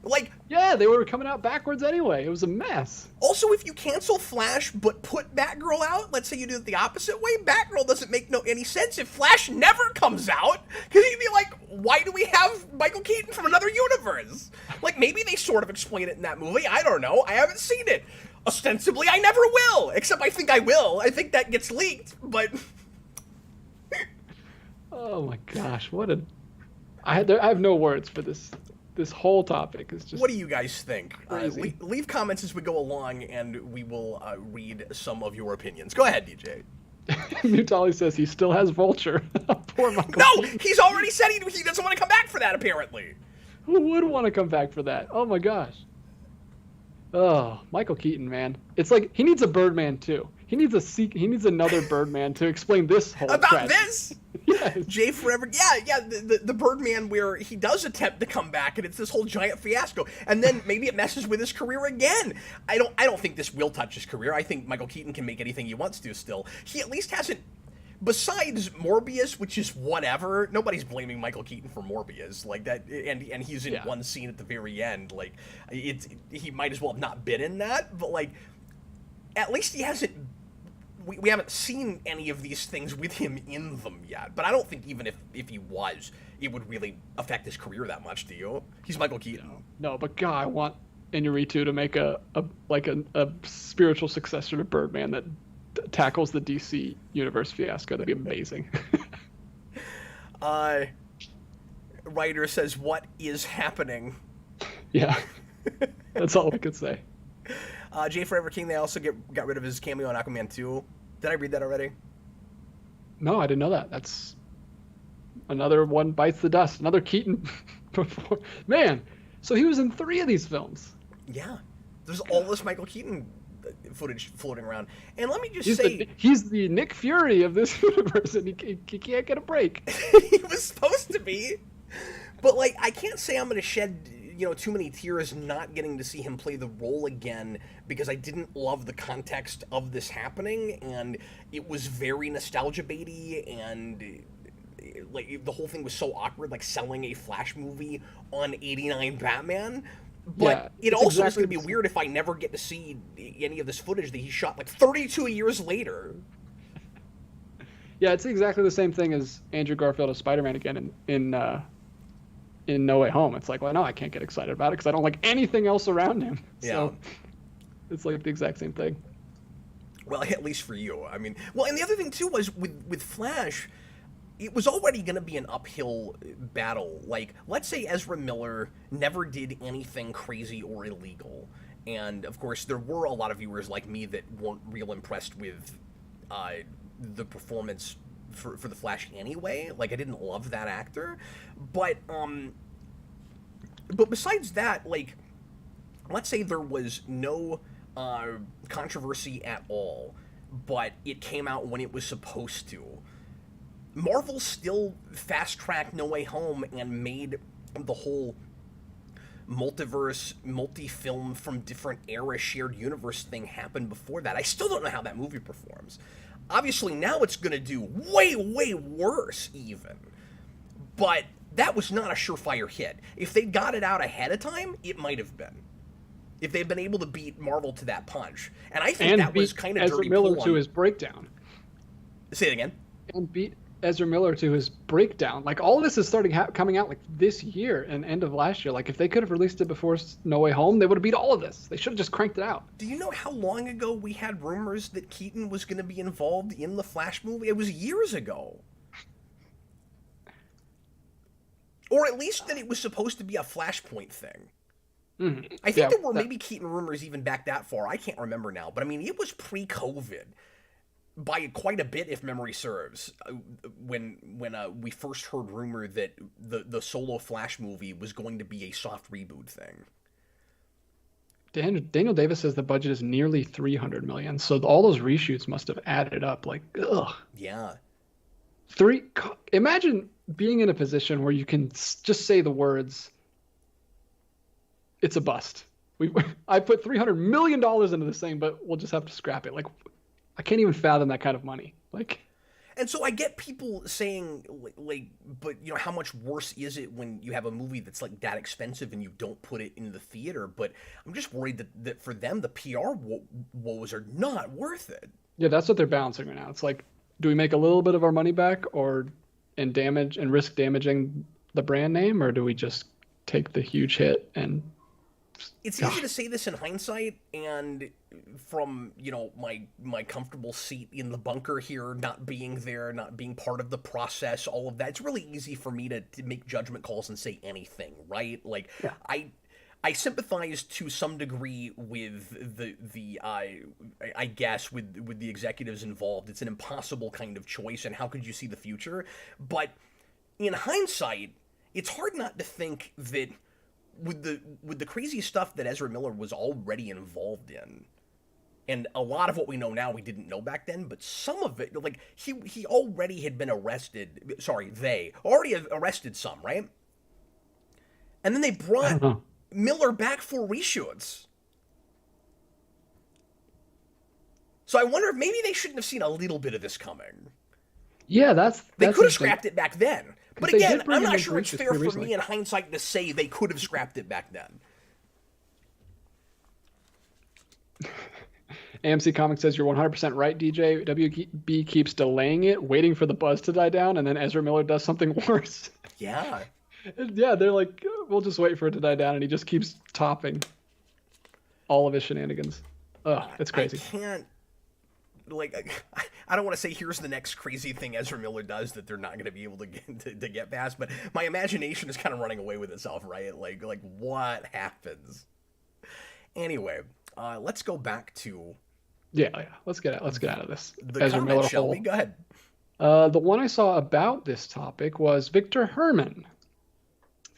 S1: Like,
S3: yeah, they were coming out backwards anyway. It was a mess.
S1: Also, if you cancel Flash but put Batgirl out, let's say you do it the opposite way, Batgirl doesn't make any sense if Flash never comes out. Because you'd be like, why do we have Michael Keaton from another universe? Like, maybe they sort of explain it in that movie. I don't know. I haven't seen it. Ostensibly, I never will. Except I think I will. I think that gets leaked, but...
S3: Oh my gosh, I have no words for this. This whole topic is just.
S1: What do you guys think?
S3: Crazy.
S1: Leave comments as we go along, and we will read some of your opinions. Go ahead, DJ.
S3: Nutali says he still has Vulture. Poor Michael.
S1: No,
S3: Keaton.
S1: he's already said he doesn't want to come back for that. Apparently.
S3: Who would want to come back for that? Oh my gosh. Oh, Michael Keaton, man. It's like he needs a Birdman too. He needs another Birdman to explain this whole
S1: About
S3: tragedy.
S1: this?
S3: Yes.
S1: Jay Forever, yeah, the Birdman where he does attempt to come back and it's this whole giant fiasco, and then maybe it messes with his career again. I don't think this will touch his career. I think Michael Keaton can make anything he wants to still. He at least hasn't, besides Morbius, which is whatever. Nobody's blaming Michael Keaton for Morbius like that, and he's in one scene at the very end. Like he might as well have not been in that, but like at least he hasn't. We haven't seen any of these things with him in them yet, but I don't think even if he was, it would really affect his career that much. Do you? He's Michael Keaton.
S3: No, but God, I want Inarritu to make a spiritual successor to Birdman that tackles the DC universe fiasco. That'd be amazing.
S1: Writer says, "What is happening?"
S3: Yeah, that's all I could say.
S1: Jay Forever King, they also got rid of his cameo in Aquaman 2. Did I read that already?
S3: No, I didn't know that. That's another one bites the dust. Another Keaton. Man, so he was in 3 of these films.
S1: Yeah. There's all this Michael Keaton footage floating around. And let me just
S3: he's the Nick Fury of this universe, and he can't get a break.
S1: He was supposed to be. But, like, I can't say I'm going to shed too many tears not getting to see him play the role again, because I didn't love the context of this happening, and it was very nostalgia baity, and like the whole thing was so awkward, like selling a Flash movie on '89 Batman. But it also is going to be weird if I never get to see any of this footage that he shot like 32 years later.
S3: Yeah, it's exactly the same thing as Andrew Garfield as Spider-Man again in No Way Home. It's like, well, no, I can't get excited about it because I don't like anything else around him. So it's like the exact same thing.
S1: Well, at least for you. I mean, well, and the other thing too was with Flash, it was already going to be an uphill battle. Like, let's say Ezra Miller never did anything crazy or illegal. And, of course, there were a lot of viewers like me that weren't real impressed with the performance for the Flash anyway. Like, I didn't love that actor. But besides that, like, let's say there was no controversy at all, but it came out when it was supposed to. Marvel still fast-tracked No Way Home and made the whole multiverse, multi-film from different era shared universe thing happen before that. I still don't know how that movie performs. Obviously, now it's going to do way, way worse, even. But that was not a surefire hit. If they got it out ahead of time, it might have been. If they'd been able to beat Marvel to that punch. And I think that was kind of
S3: Ezra
S1: dirty
S3: Miller
S1: pull
S3: to his breakdown.
S1: Say it again.
S3: And beat Ezra Miller to his breakdown. Like, all this is coming out like this year and end of last year. Like, if they could have released it before No Way Home, they would have beat all of this. They should have just cranked it out.
S1: Do you know how long ago we had rumors that Keaton was going to be involved in the Flash movie? It was years ago. Or at least that it was supposed to be a Flashpoint thing.
S3: Mm-hmm.
S1: I think there were maybe Keaton rumors even back that far. I can't remember now. But, I mean, it was pre-COVID. By quite a bit, if memory serves, when we first heard rumor that the solo Flash movie was going to be a soft reboot thing.
S3: Daniel Davis says the budget is nearly $300 million, so all those reshoots must have added up. Like, ugh.
S1: Yeah.
S3: Imagine being in a position where you can just say the words, "It's a bust. I put $300 million into this thing, but we'll just have to scrap it." Like, I can't even fathom that kind of money. Like,
S1: and so I get people saying, like, but, you know, how much worse is it when you have a movie that's, like, that expensive and you don't put it in the theater? But I'm just worried that for them, the PR woes are not worth it.
S3: Yeah, that's what they're balancing right now. It's like, do we make a little bit of our money back and risk damaging the brand name, or do we just take the huge hit and
S1: It's easy to say this in hindsight, and from, you know, my comfortable seat in the bunker here, not being there, not being part of the process, all of that, it's really easy for me to make judgment calls and say anything, right? Like,
S3: Yeah.
S1: I sympathize to some degree with the I guess with the executives involved. It's an impossible kind of choice, and how could you see the future? But in hindsight, it's hard not to think that with the crazy stuff that Ezra Miller was already involved in, and a lot of what we know now we didn't know back then, but some of it, like he already had been arrested. Sorry, they already arrested some, right? And then they brought Miller back for reshoots. So I wonder if maybe they shouldn't have seen a little bit of this coming.
S3: Yeah, that's
S1: they could have scrapped it back then. But again, I'm not sure it's fair for me in hindsight to say they could have scrapped it back then.
S3: AMC Comics says you're 100% right, DJ. WB keeps delaying it, waiting for the buzz to die down, and then Ezra Miller does something worse.
S1: Yeah.
S3: Yeah, they're like, we'll just wait for it to die down, and he just keeps topping all of his shenanigans. Ugh, it's crazy.
S1: I can't, like, I don't want to say here's the next crazy thing Ezra Miller does that they're not going to be able to get past, but my imagination is kind of running away with itself, right? Like what happens? Anyway, let's go back to
S3: yeah. Let's get out of this.
S1: The Ezra Miller shall we? Go ahead.
S3: The one I saw about this topic was Victor Herman.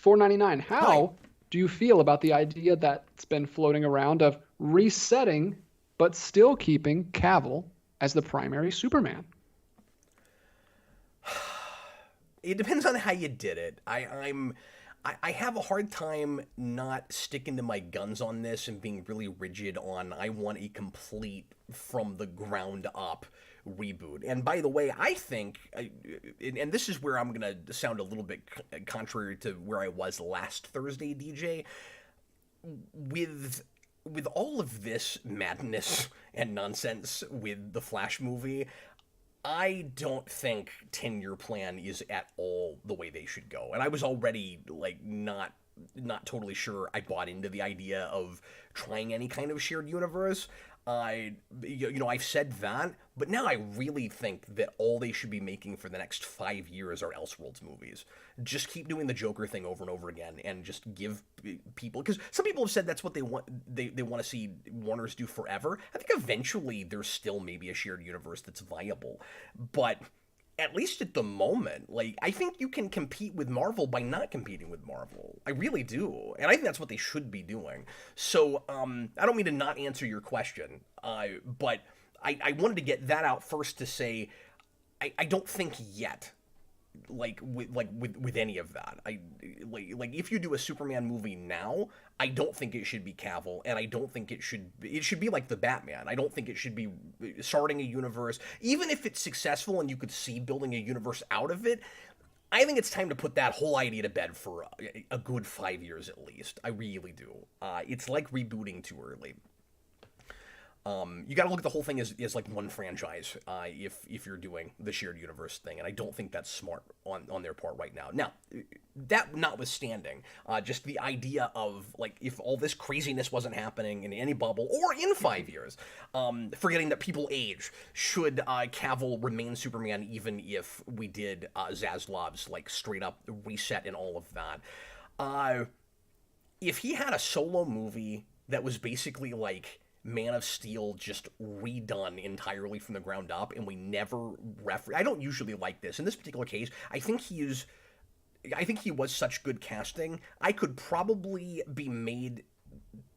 S3: $4.99. How do you feel about the idea that's been floating around of resetting but still keeping Cavill as the primary Superman?
S1: It depends on how you did it. I have a hard time not sticking to my guns on this and being really rigid on I want a complete from the ground up reboot. And by the way, I think, and this is where I'm going to sound a little bit contrary to where I was last Thursday, DJ, with all of this madness and nonsense with the Flash movie, I don't think 10-year plan is at all the way they should go. And I was already, like, not totally sure I bought into the idea of trying any kind of shared universe. I've said that, but now I really think that all they should be making for the next 5 years are Elseworlds movies. Just keep doing the Joker thing over and over again, and just give people, because some people have said that's what they want. They want to see Warner's do forever. I think eventually there's still maybe a shared universe that's viable, but at least at the moment, like, I think you can compete with Marvel by not competing with Marvel. I really do. And I think that's what they should be doing. So, I don't mean to not answer your question, but I wanted to get that out first to say, I don't think yet, with any of that. Like if you do a Superman movie now, I don't think it should be Cavill, and I don't think it should be like the Batman. I don't think it should be starting a universe, even if it's successful and you could see building a universe out of it. I think it's time to put that whole idea to bed for a good 5 years at least. I really do. It's like rebooting too early. You got to look at the whole thing as like one franchise if you're doing the shared universe thing, and I don't think that's smart on their part right now. Now, that notwithstanding, just the idea of, like, if all this craziness wasn't happening in any bubble or in 5 years, forgetting that people age, should Cavill remain Superman even if we did Zaslav's, like, straight up reset and all of that? If he had a solo movie that was basically like Man of Steel just redone entirely from the ground up, and we never I don't usually like this. In this particular case, I think he was such good casting, I could probably be made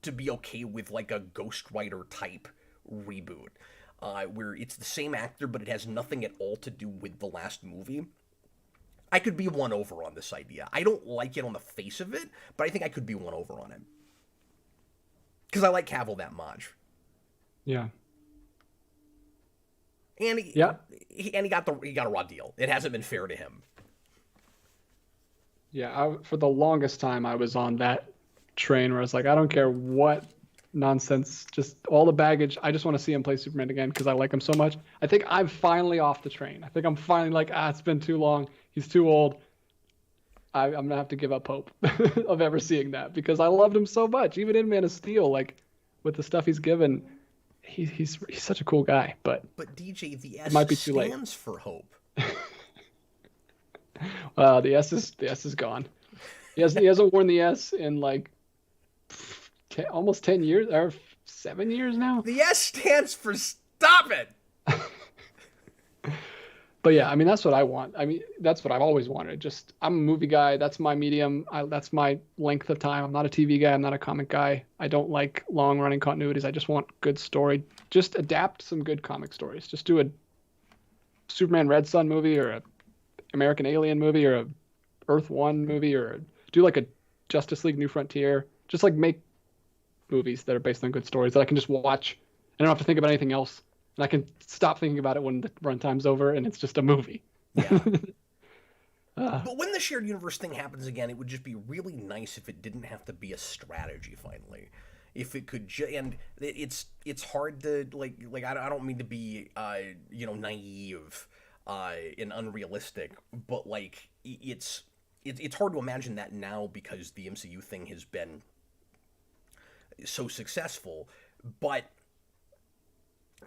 S1: to be okay with, like, a Ghost Rider type reboot, where it's the same actor, but it has nothing at all to do with the last movie. I could be won over on this idea. I don't like it on the face of it, but I think I could be won over on it. Because I like Cavill that much.
S3: Yeah.
S1: And he got a raw deal. It hasn't been fair to him.
S3: Yeah, for the longest time I was on that train where I was like, I don't care what nonsense, just all the baggage. I just want to see him play Superman again because I like him so much. I think I'm finally off the train. I think I'm finally like, it's been too long. He's too old. I'm gonna have to give up hope of ever seeing that because I loved him so much. Even in Man of Steel, like with the stuff he's given, he's such a cool guy. But
S1: DJ, the
S3: it
S1: S
S3: might be too late.
S1: stands for hope.
S3: The S is gone. He hasn't worn the S in like almost 10 years or 7 years now.
S1: The S stands for stop it.
S3: But yeah, I mean that's what I want. I mean that's what I've always wanted. Just I'm a movie guy. That's my medium. That's my length of time. I'm not a TV guy. I'm not a comic guy. I don't like long running continuities. I just want good story. Just adapt some good comic stories. Just do a Superman Red Sun movie or a American Alien movie or a Earth One movie or do like a Justice League New Frontier. Just like make movies that are based on good stories that I can just watch. I don't have to think about anything else. And I can stop thinking about it when the runtime's over and it's just a movie.
S1: Yeah. But when the shared universe thing happens again, it would just be really nice if it didn't have to be a strategy finally. If it could and it's hard to like I don't mean to be naive and unrealistic, but like it's hard to imagine that now because the MCU thing has been so successful, but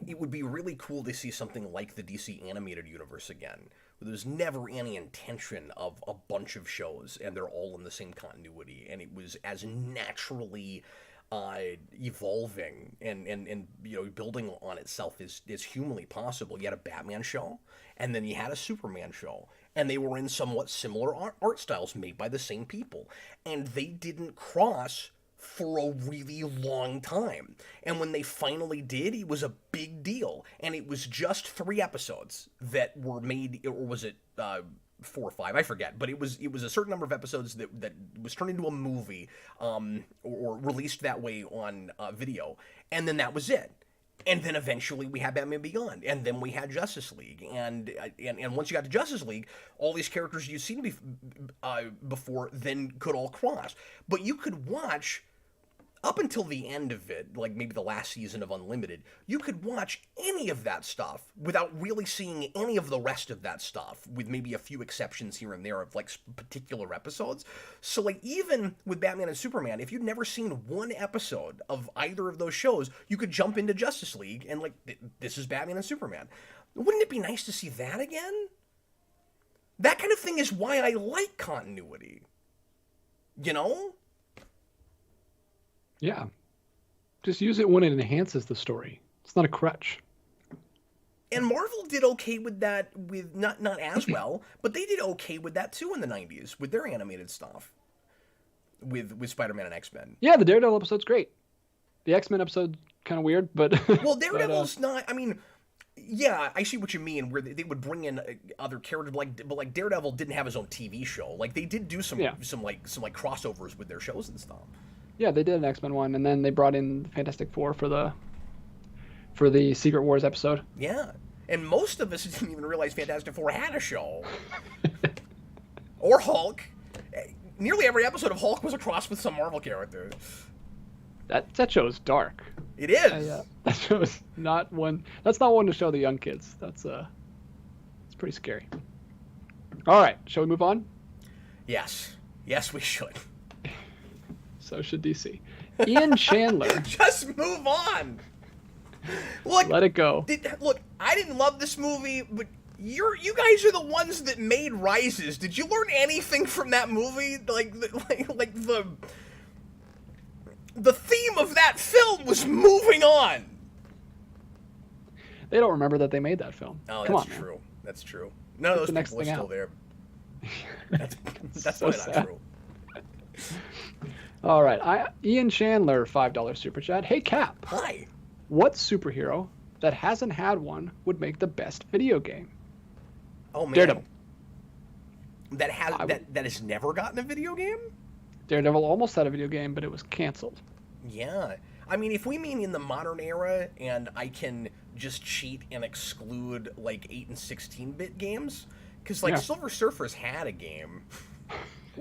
S1: it would be really cool to see something like the DC animated universe again, where there's never any intention of a bunch of shows and they're all in the same continuity, and it was as naturally evolving and building on itself as humanly possible. You had a Batman show, and then you had a Superman show, and they were in somewhat similar art styles made by the same people, and they didn't cross for a really long time. And when they finally did, it was a big deal. And it was just 3 episodes that were made, or was it 4 or 5? I forget. But it was a certain number of episodes that was turned into a movie, or released that way on video. And then that was it. And then eventually we had Batman Beyond, and then we had Justice League, and once you got to Justice League, all these characters you've seen before then could all cross. But you could watch up until the end of it, like maybe the last season of Unlimited, you could watch any of that stuff without really seeing any of the rest of that stuff, with maybe a few exceptions here and there of like particular episodes. So like even with Batman and Superman, if you'd never seen one episode of either of those shows, you could jump into Justice League and like, this is Batman and Superman. Wouldn't it be nice to see that again? That kind of thing is why I like continuity. You know?
S3: Yeah. Just use it when it enhances the story. It's not a crutch.
S1: And Marvel did okay with that, with not as well, but they did okay with that too in the 90s with their animated stuff. With Spider-Man and X-Men.
S3: Yeah, the Daredevil episode's great. The X-Men episode kind of weird, but
S1: well, Daredevil's not, I mean, yeah, I see what you mean, where they would bring in other characters, but like Daredevil didn't have his own TV show. Like they did do some crossovers with their shows and stuff.
S3: Yeah, they did an X-Men one, and then they brought in Fantastic Four for the Secret Wars episode.
S1: Yeah, and most of us didn't even realize Fantastic Four had a show. Or Hulk. Nearly every episode of Hulk was a cross with some Marvel character.
S3: That show is dark.
S1: It is.
S3: That show is not one. That's not one to show the young kids. It's pretty scary. All right, shall we move on?
S1: Yes, we should.
S3: So should DC. Ian Chandler.
S1: Just move on. Look,
S3: let it go.
S1: Look, I didn't love this movie, but you guys are the ones that made Rises. Did you learn anything from that movie? Like the theme of that film was moving on.
S3: They don't remember that they made that film.
S1: Oh,
S3: Come
S1: that's
S3: on,
S1: true.
S3: Man.
S1: That's true. None of those people are still there. That's
S3: so
S1: probably not true.
S3: All right, Ian Chandler, $5 super chat. Hey Cap.
S1: Hi.
S3: What superhero that hasn't had one would make the best video game?
S1: Oh man.
S3: Daredevil.
S1: That has never gotten a video game?
S3: Daredevil almost had a video game, but it was canceled.
S1: Yeah. I mean, if we mean in the modern era, and I can just cheat and exclude like 8 and 16-bit games, because like Silver Surfer's had a game.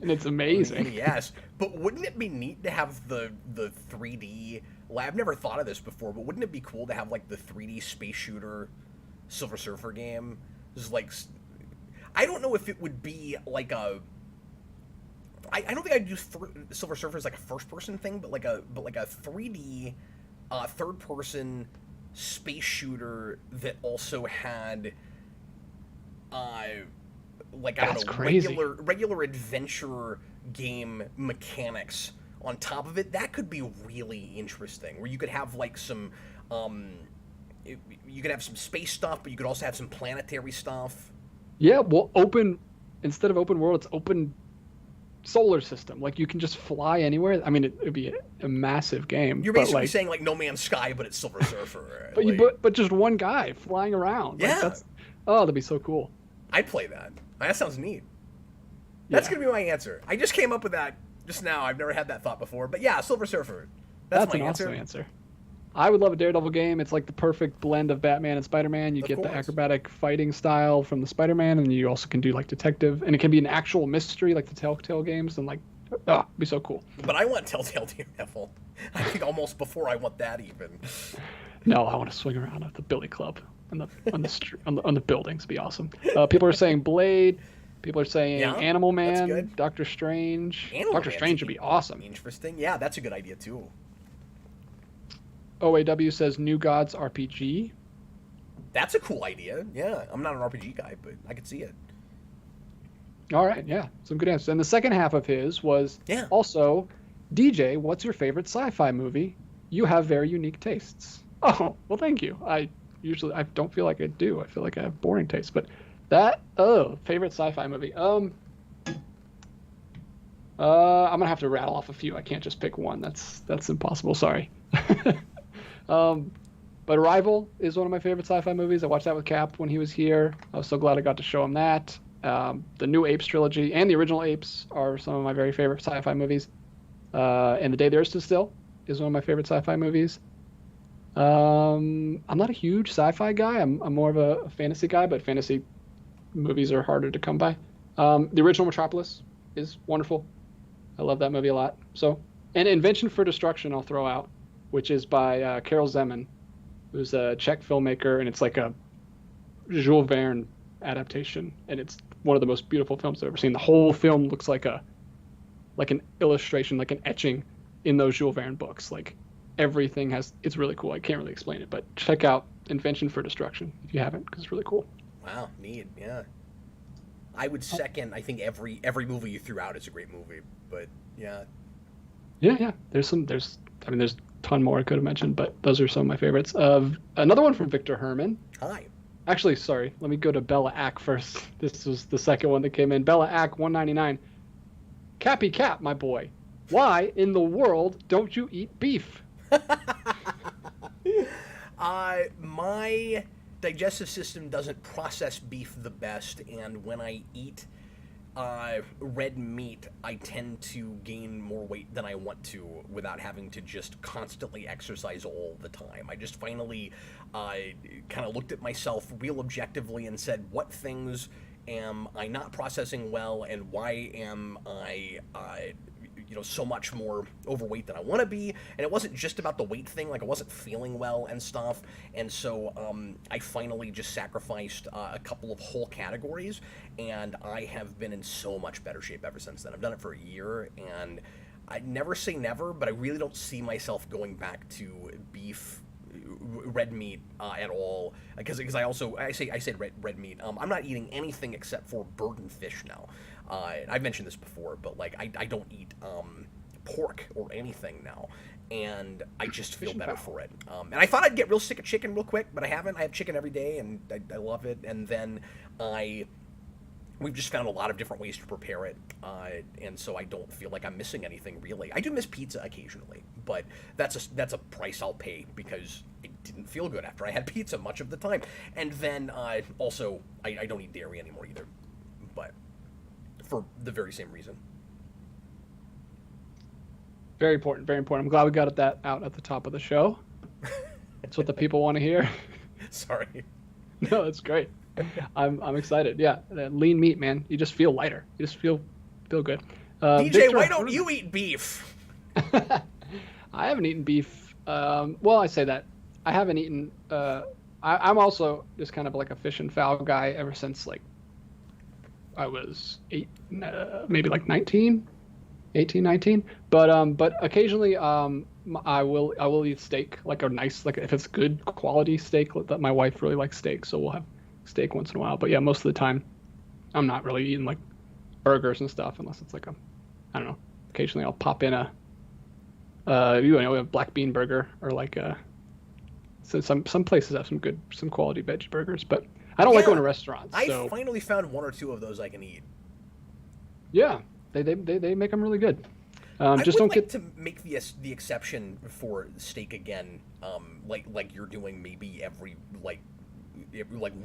S3: And it's amazing.
S1: Yes, but wouldn't it be neat to have the 3D? I've never thought of this before, but wouldn't it be cool to have like the 3D space shooter Silver Surfer game? Just like, I don't know if it would be like I don't think I'd use Silver Surfer as like a first-person thing, but like a 3D third-person space shooter that also had like I
S3: That's
S1: don't know
S3: crazy.
S1: regular adventure game mechanics on top of it. That could be really interesting. Where you could have like some you could have some space stuff, but you could also have some planetary stuff.
S3: Yeah, well, instead of open world, it's open solar system. Like you can just fly anywhere. I mean, it'd be a massive game.
S1: You're
S3: but,
S1: basically
S3: like,
S1: saying like No Man's Sky, but it's Silver Surfer.
S3: but
S1: like,
S3: but just one guy flying around. Like,
S1: Yeah.
S3: that'd be so cool.
S1: I'd play that. That sounds neat. That's
S3: Yeah.
S1: gonna be my answer. I just came up with that just now. I've never had that thought before, but yeah, Silver Surfer. That's my
S3: an
S1: answer.
S3: awesome answer. I would love a Daredevil game. It's like the perfect blend of Batman and Spider-Man. You
S1: Of
S3: get the
S1: course.
S3: acrobatic fighting style from the Spider-Man, and you also can do like detective, and it can be an actual mystery like the Telltale games, and like, it'd be so cool.
S1: But I want Telltale Daredevil. I think almost before I want that even.
S3: No, I want to swing around at the Billy Club on the buildings. It'd be awesome. People are saying Blade. People are saying
S1: Yeah,
S3: Animal
S1: that's
S3: Man,
S1: good.
S3: Doctor Strange.
S1: Animal
S3: Doctor
S1: Man's
S3: Strange would be awesome.
S1: Interesting. Yeah, that's a good idea too.
S3: OAW says New Gods RPG.
S1: That's a cool idea. Yeah, I'm not an RPG guy, but I could see it.
S3: All right, yeah, some good answers. And the second half of his was
S1: Yeah.
S3: also, DJ, what's your favorite sci-fi movie? You have very unique tastes. Oh, well, thank you. I don't feel like I do. I feel like I have boring tastes. But favorite sci-fi movie. I'm gonna have to rattle off a few. I can't just pick one. That's impossible. Sorry. But Arrival is one of my favorite sci-fi movies. I watched that with Cap when he was here. I was so glad I got to show him that. The new Apes trilogy and the original Apes are some of my very favorite sci-fi movies. And The Day the Earth Stood Still is one of my favorite sci-fi movies. I'm not a huge sci-fi guy. I'm more of a fantasy guy, but fantasy movies are harder to come by. The original Metropolis is wonderful. I love that movie a lot. So, and Invention for Destruction I'll throw out, which is by Karel Zeman, who's a Czech filmmaker, and it's like a Jules Verne adaptation, and it's one of the most beautiful films I've ever seen. The whole film looks like an illustration, like an etching in those Jules Verne books. Like everything it's really cool. I can't really explain it, but check out Invention for Destruction if you haven't, because it's really cool.
S1: Wow, neat. Yeah. I would second. I think every movie you threw out is a great movie, but yeah.
S3: Yeah. There's a ton more I could have mentioned, but those are some of my favorites. Another one from Victor Herman.
S1: Hi.
S3: Actually, sorry. Let me go to Bella Ack first. This was the second one that came in. Bella Ack 199. Cappy Cap, my boy. Why in the world don't you eat beef?
S1: My digestive system doesn't process beef the best, and when I eat red meat, I tend to gain more weight than I want to without having to just constantly exercise all the time. I just finally kind of looked at myself real objectively and said, what things am I not processing well, and why am I so much more overweight than I want to be? And it wasn't just about the weight thing, like I wasn't feeling well and stuff, and so I finally just sacrificed a couple of whole categories, and I have been in so much better shape ever since then. I've done it for a year, and I never say never, but I really don't see myself going back to beef, red meat at all, because I said red meat. I'm not eating anything except for bird and fish now. I've mentioned this before, but like I don't eat pork or anything now, and I just feel better for it. And I thought I'd get real sick of chicken real quick, but I haven't. I have chicken every day, and I love it. And then we've just found a lot of different ways to prepare it, and so I don't feel like I'm missing anything really. I do miss pizza occasionally, but that's a price I'll pay because it didn't feel good after I had pizza much of the time. And then also I don't eat dairy anymore either, but for the very same reason.
S3: Very important, very important. I'm glad we got that out at the top of the show. That's what the people want to hear.
S1: Sorry.
S3: No, it's great. I'm excited. Yeah, that lean meat, man. You just feel lighter. You just feel good.
S1: DJ,
S3: Victor
S1: why don't you eat beef?
S3: I haven't eaten beef. Well, I say that. I haven't eaten. I'm also just kind of like a fish and fowl guy ever since like I was 8, maybe like 19. 18, 19. But occasionally I will eat steak, like a nice, like if it's good quality steak. That my wife really likes steak, so we'll have steak once in a while. But yeah, most of the time I'm not really eating like burgers and stuff unless it's like I don't know. Occasionally I'll pop in a black bean burger, or like so some places have some quality veggie burgers, but I don't like going to restaurants.
S1: I finally found one or two of those I can eat.
S3: Yeah, they make them really good.
S1: I
S3: Just
S1: would
S3: don't
S1: like
S3: get
S1: to make the exception for steak again, like you're doing, maybe every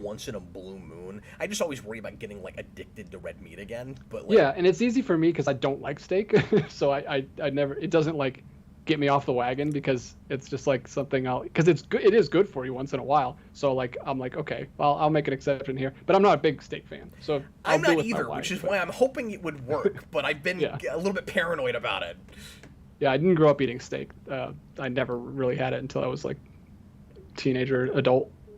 S1: once in a blue moon. I just always worry about getting like addicted to red meat again. But like,
S3: yeah, and it's easy for me because I don't like steak, so I never, it doesn't like get me off the wagon, because it's just like something because it is good for you once in a while. So like I'm like, okay, I'll make an exception here, but I'm not a big steak fan. So
S1: I'm not either, which is why I'm hoping it would work. But I've been a little bit paranoid about it.
S3: Yeah, I didn't grow up eating steak. I never really had it until I was like teenager,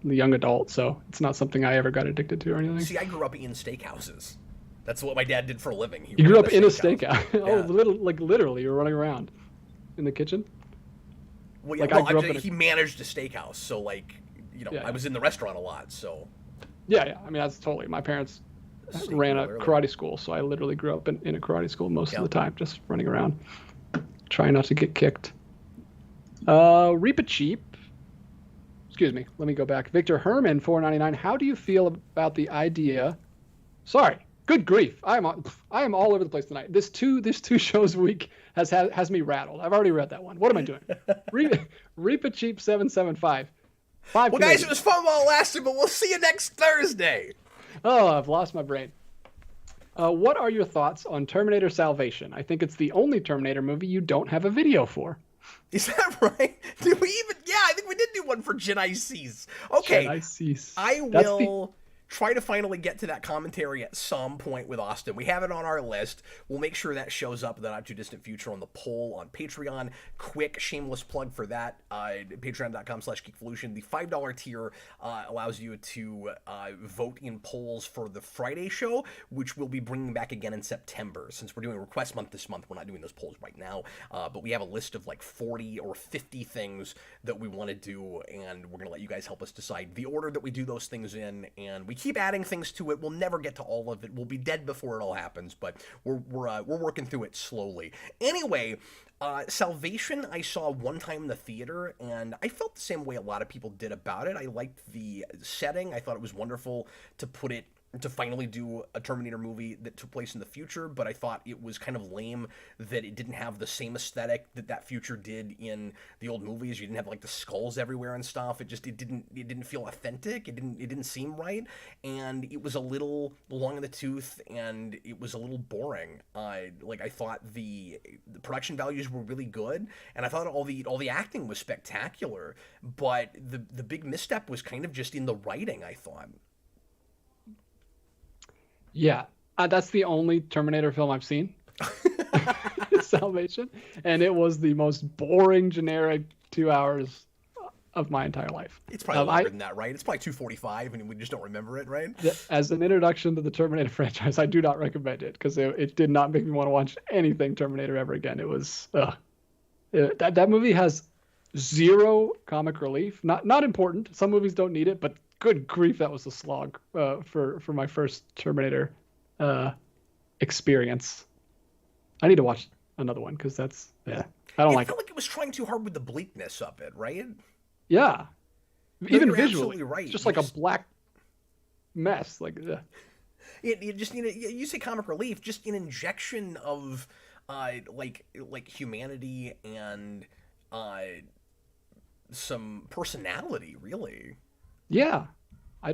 S3: young adult. So it's not something I ever got addicted to or anything.
S1: See, I grew up eating steakhouses. That's what my dad did for a living.
S3: You grew up in a steakhouse?
S1: Yeah.
S3: Oh, literally, you were running around in the kitchen.
S1: Well, yeah,
S3: Like
S1: he managed a steakhouse, so like, I was in the restaurant a lot, so.
S3: Yeah. I mean, that's totally. My parents ran a karate school, so I literally grew up in a karate school most of the time, just running around, trying not to get kicked. Reap a Cheap. Excuse me. Let me go back. Victor Herman, $4.99. How do you feel about the idea? Sorry. Good grief! I am all over the place tonight. This two shows a week has me rattled. I've already read that one. What am I doing? Reap a Cheap 775.
S1: Well, guys, it was fun while it lasted, but we'll see you next Thursday.
S3: Oh, I've lost my brain. What are your thoughts on Terminator Salvation? I think it's the only Terminator movie you don't have a video for.
S1: Is that right? Did we even? Yeah, I think we did do one for Jedi Knight. Okay,
S3: Jedi Knight.
S1: I will try to finally get to that commentary at some point with Austin. We have it on our list. We'll make sure that shows up in the not too distant future on the poll on Patreon. Quick shameless plug for that. Patreon.com/Geekvolution. The $5 tier allows you to vote in polls for the Friday show, which we'll be bringing back again in September. Since we're doing request month this month, we're not doing those polls right now. But we have a list of like 40 or 50 things that we want to do, and we're going to let you guys help us decide the order that we do those things in, and we keep adding things to it. We'll never get to all of it. We'll be dead before it all happens, but we're working through it slowly. Anyway, Salvation I saw one time in the theater, and I felt the same way a lot of people did about it. I liked the setting. I thought it was wonderful to finally do a Terminator movie that took place in the future, but I thought it was kind of lame that it didn't have the same aesthetic that future did in the old movies. You didn't have like the skulls everywhere and stuff. It didn't feel authentic. It didn't seem right, and it was a little long in the tooth, and it was a little boring. I thought the production values were really good, and I thought all the acting was spectacular, but the big misstep was kind of just in the writing, I thought.
S3: Yeah, that's the only Terminator film I've seen. Salvation, and it was the most boring, generic 2 hours of my entire life.
S1: It's probably longer than that, right? It's probably 2:45, and we just don't remember it, right?
S3: As an introduction to the Terminator franchise, I do not recommend it, because it did not make me want to watch anything Terminator ever again. It was that movie has zero comic relief. Not important. Some movies don't need it, but good grief, that was a slog for my first Terminator experience. I need to watch another one, because that's I don't like it.
S1: I felt like it was trying too hard with the bleakness of it, right?
S3: Yeah, even
S1: you're
S3: visually,
S1: right.
S3: It's just like a black mess. Like
S1: you just need you say comic relief, just an injection of like humanity and some personality, really.
S3: Yeah, I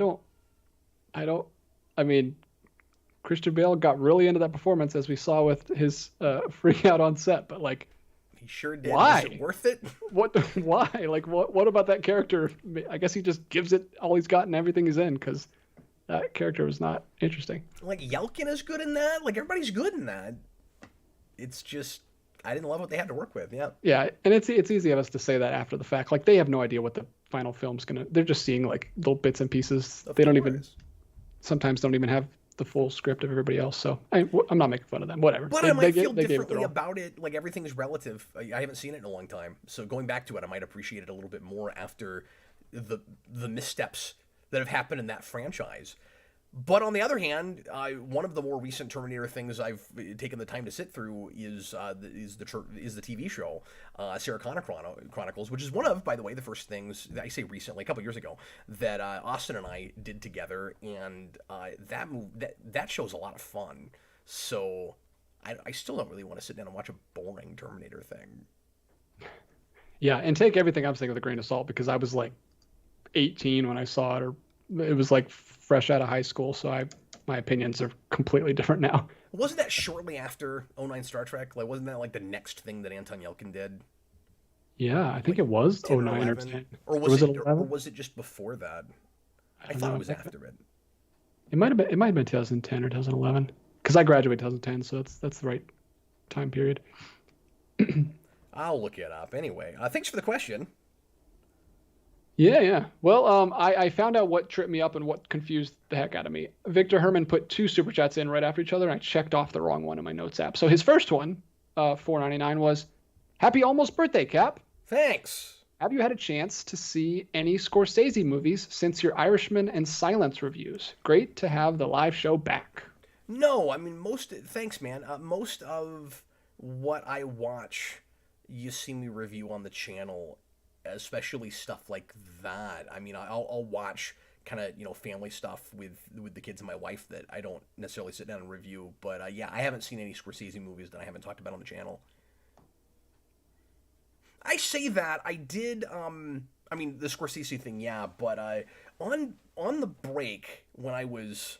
S3: mean, Christian Bale got really into that performance, as we saw with his freak out on set, but like,
S1: he sure did.
S3: Why?
S1: Was it worth it?
S3: Why? Like, what about that character? I guess he just gives it all he's got and everything he's in, because that character was not interesting.
S1: Like, Yelkin is good in that. Like, everybody's good in that. It's just, I didn't love what they had to work with. Yeah.
S3: Yeah, and it's easy of us to say that after the fact. Like, they have no idea what the final film's gonna. They're just seeing like little bits and pieces. They don't even sometimes don't even have the full script of everybody else. So I'm not making fun of them. Whatever.
S1: But I might feel
S3: they gave it
S1: differently
S3: their all.
S1: about it. Like, everything's relative. I haven't seen it in a long time. So going back to it, I might appreciate it a little bit more after the missteps that have happened in that franchise. But on the other hand, one of the more recent Terminator things I've taken the time to sit through is the TV show, Sarah Connor Chronicles, which is one of, by the way, the first things that I say recently, a couple years ago, that Austin and I did together, and that show's a lot of fun. So I still don't really want to sit down and watch a boring Terminator thing.
S3: Yeah, and take everything I'm saying with a grain of salt, because I was like 18 when I saw it, or it was like fresh out of high school, so my opinions are completely different now.
S1: Wasn't that shortly after '09 Star Trek? Like, wasn't that like the next thing that Anton Yelchin did?
S3: Yeah, I think it was
S1: 10
S3: 09 or
S1: 11?
S3: 10.
S1: Or was it
S3: 11?
S1: or was it just before that? I
S3: don't
S1: thought
S3: know.
S1: it was after it.
S3: It might have been 2010 or 2011, because I graduated 2010, so that's the right time period.
S1: I'll look it up. Anyway, thanks for the question.
S3: Yeah. Well, I found out what tripped me up and what confused the heck out of me. Victor Herman put 2 super chats in right after each other, and I checked off the wrong one in my notes app. So his first one, $4.99, was, "Happy almost birthday, Cap.
S1: Thanks.
S3: Have you had a chance to see any Scorsese movies since your Irishman and Silence reviews? Great to have the live show back."
S1: No, I mean, thanks, man. Most of what I watch, you see me review on the channel, especially stuff like that. I mean, I'll watch kind of, family stuff with the kids and my wife that I don't necessarily sit down and review. But yeah, I haven't seen any Scorsese movies that I haven't talked about on the channel. I say that I did. I mean, the Scorsese thing, yeah. But on the break when I was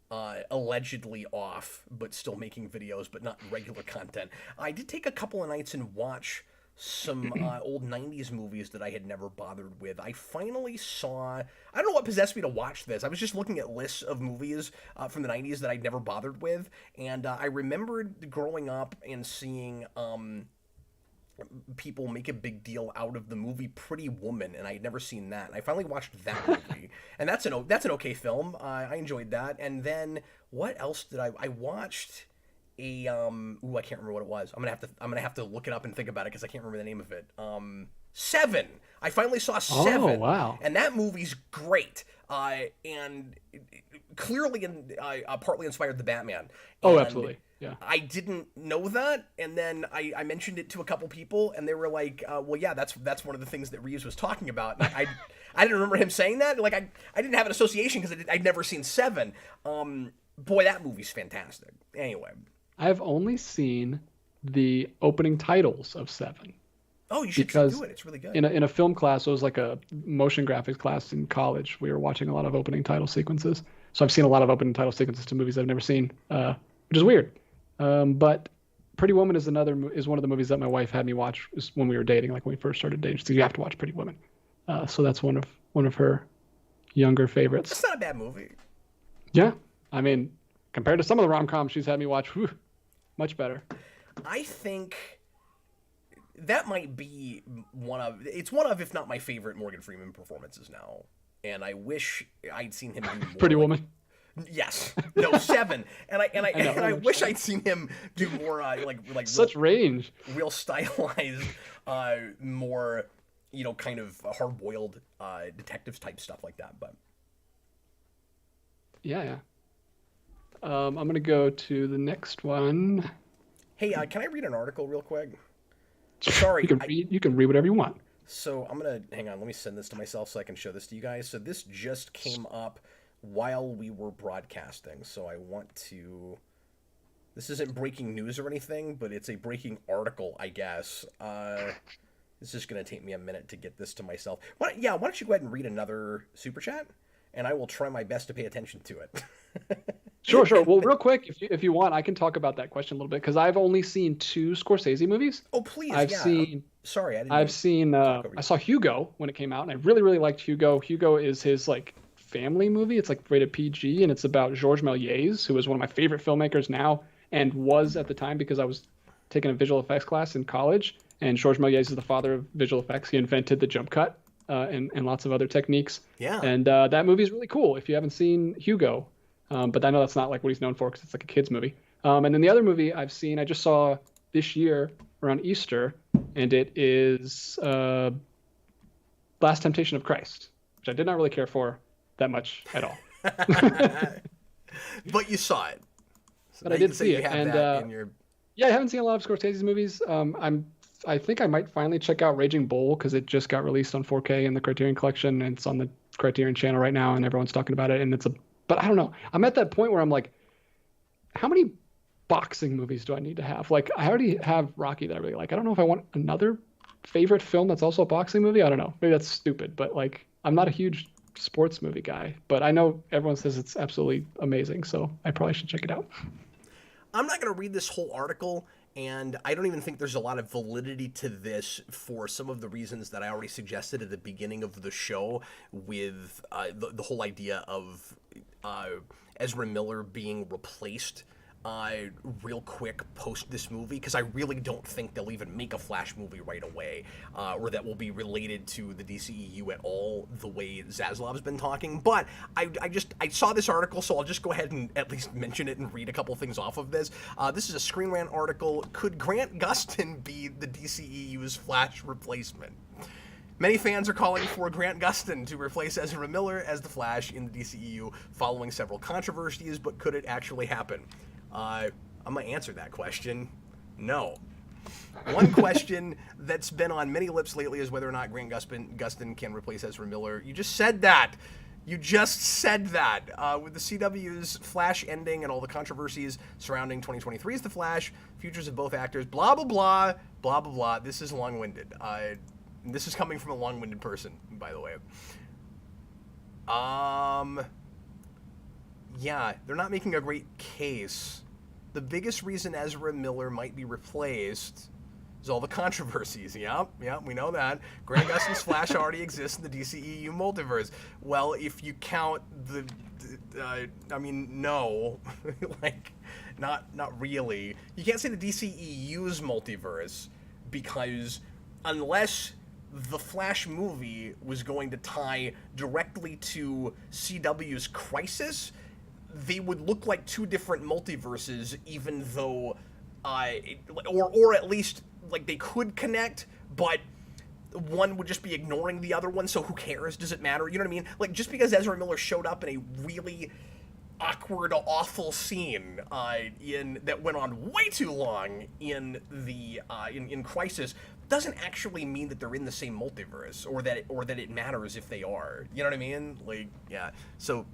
S1: allegedly off, but still making videos, but not regular content, I did take a couple of nights and watch some old 90s movies that I had never bothered with. I finally saw, I don't know what possessed me to watch this. I was just looking at lists of movies from the 90s that I'd never bothered with, and I remembered growing up and seeing people make a big deal out of the movie Pretty Woman, and I had never seen that. And I finally watched that movie, and that's an okay film. I enjoyed that. And then what else did I watched? I can't remember what it was. I'm gonna have to look it up and think about it because I can't remember the name of it. Seven. I finally saw Seven.
S3: Oh, wow.
S1: And that movie's great. And clearly partly inspired the Batman.
S3: Oh,
S1: And
S3: absolutely. Yeah.
S1: I didn't know that, and then I mentioned it to a couple people, and they were like, "Well, yeah, that's one of the things that Reeves was talking about." And I didn't remember him saying that. Like I didn't have an association because I'd never seen Seven. Boy, that movie's fantastic. Anyway,
S3: I've only seen the opening titles of Seven.
S1: Oh, you should
S3: because
S1: do it. It's really good.
S3: In a film class, it was like a motion graphics class in college. We were watching a lot of opening title sequences. So I've seen a lot of opening title sequences to movies I've never seen, which is weird. But Pretty Woman is one of the movies that my wife had me watch when we were dating, like when we first started dating. So you have to watch Pretty Woman. So that's one of her younger favorites.
S1: It's not a bad movie.
S3: Yeah, I mean, compared to some of the rom-coms she's had me watch, much better.
S1: I think that might be one of, if not my favorite Morgan Freeman performances now. And I wish I'd seen him do more.
S3: Pretty Woman.
S1: Yes. No, Seven. And I wish I'd seen him do more like
S3: such range.
S1: Real stylized, more, kind of hard-boiled detectives type stuff like that. But
S3: yeah. I'm gonna go to the next one.
S1: Hey, can I read an article real quick? Sorry.
S3: You can read whatever you want.
S1: So I'm gonna hang on. Let me send this to myself so I can show this to you guys. So this just came up while we were broadcasting. So I want to. This isn't breaking news or anything, but it's a breaking article, I guess. It's just gonna take me a minute to get this to myself. Why don't you go ahead and read another super chat, and I will try my best to pay attention to it.
S3: Sure. Well, real quick, if you want, I can talk about that question a little bit because I've only seen 2 Scorsese movies.
S1: Oh, please.
S3: I've seen.
S1: Sorry, I didn't.
S3: I've seen. I saw Hugo when it came out, and I really, really liked Hugo. Hugo is his family movie. It's rated PG, and it's about Georges Méliès, who is one of my favorite filmmakers now, and was at the time because I was taking a visual effects class in college. And Georges Méliès is the father of visual effects. He invented the jump cut and lots of other techniques.
S1: Yeah.
S3: And that movie is really cool. If you haven't seen Hugo, But I know that's not like what he's known for because it's like a kids movie. And then the other movie I've seen, I just saw this year around Easter, and it is Last Temptation of Christ, which I did not really care for that much at all.
S1: But you saw it. So
S3: But I did see it, and yeah, I haven't seen a lot of Scorsese's movies. I think I might finally check out Raging Bull because it just got released on 4K in the Criterion Collection, and it's on the Criterion channel right now, and everyone's talking about it. And but I don't know. I'm at that point where I'm like, how many boxing movies do I need to have? Like, I already have Rocky that I really like. I don't know if I want another favorite film that's also a boxing movie. I don't know. Maybe that's stupid, but like, I'm not a huge sports movie guy, but I know everyone says it's absolutely amazing, so I probably should check it out.
S1: I'm not going to read this whole article, and I don't even think there's a lot of validity to this for some of the reasons that I already suggested at the beginning of the show with the whole idea of Ezra Miller being replaced real quick post this movie, because I really don't think they'll even make a Flash movie right away, or that will be related to the DCEU at all, the way Zaslav's been talking. But I saw this article, so I'll just go ahead and at least mention it and read a couple things off of this. This is a Screen Rant article. Could Grant Gustin be the DCEU's Flash replacement? Many fans are calling for Grant Gustin to replace Ezra Miller as the Flash in the DCEU following several controversies, but could it actually happen? I'm going to answer that question. No. One question that's been on many lips lately is whether or not Grant Gustin can replace Ezra Miller. You just said that. You just said that. With the CW's Flash ending and all the controversies surrounding 2023's The Flash, futures of both actors, blah, blah, blah, blah, blah, blah. This is long-winded. This is coming from a long-winded person, by the way. Yeah, they're not making a great case. The biggest reason Ezra Miller might be replaced is all the controversies. Yep, we know that. Grant Gustin's Flash already exists in the DCEU multiverse. Well, if you count no. Like, not really. You can't say the DCEU's multiverse, because unless the Flash movie was going to tie directly to CW's Crisis, they would look like two different multiverses, even though, or at least, like, they could connect, but one would just be ignoring the other one, so who cares? Does it matter? You know what I mean? Like, just because Ezra Miller showed up in a really awkward, awful scene that went on way too long in the in Crisis doesn't actually mean that they're in the same multiverse, or that it matters if they are. You know what I mean? Like, yeah. So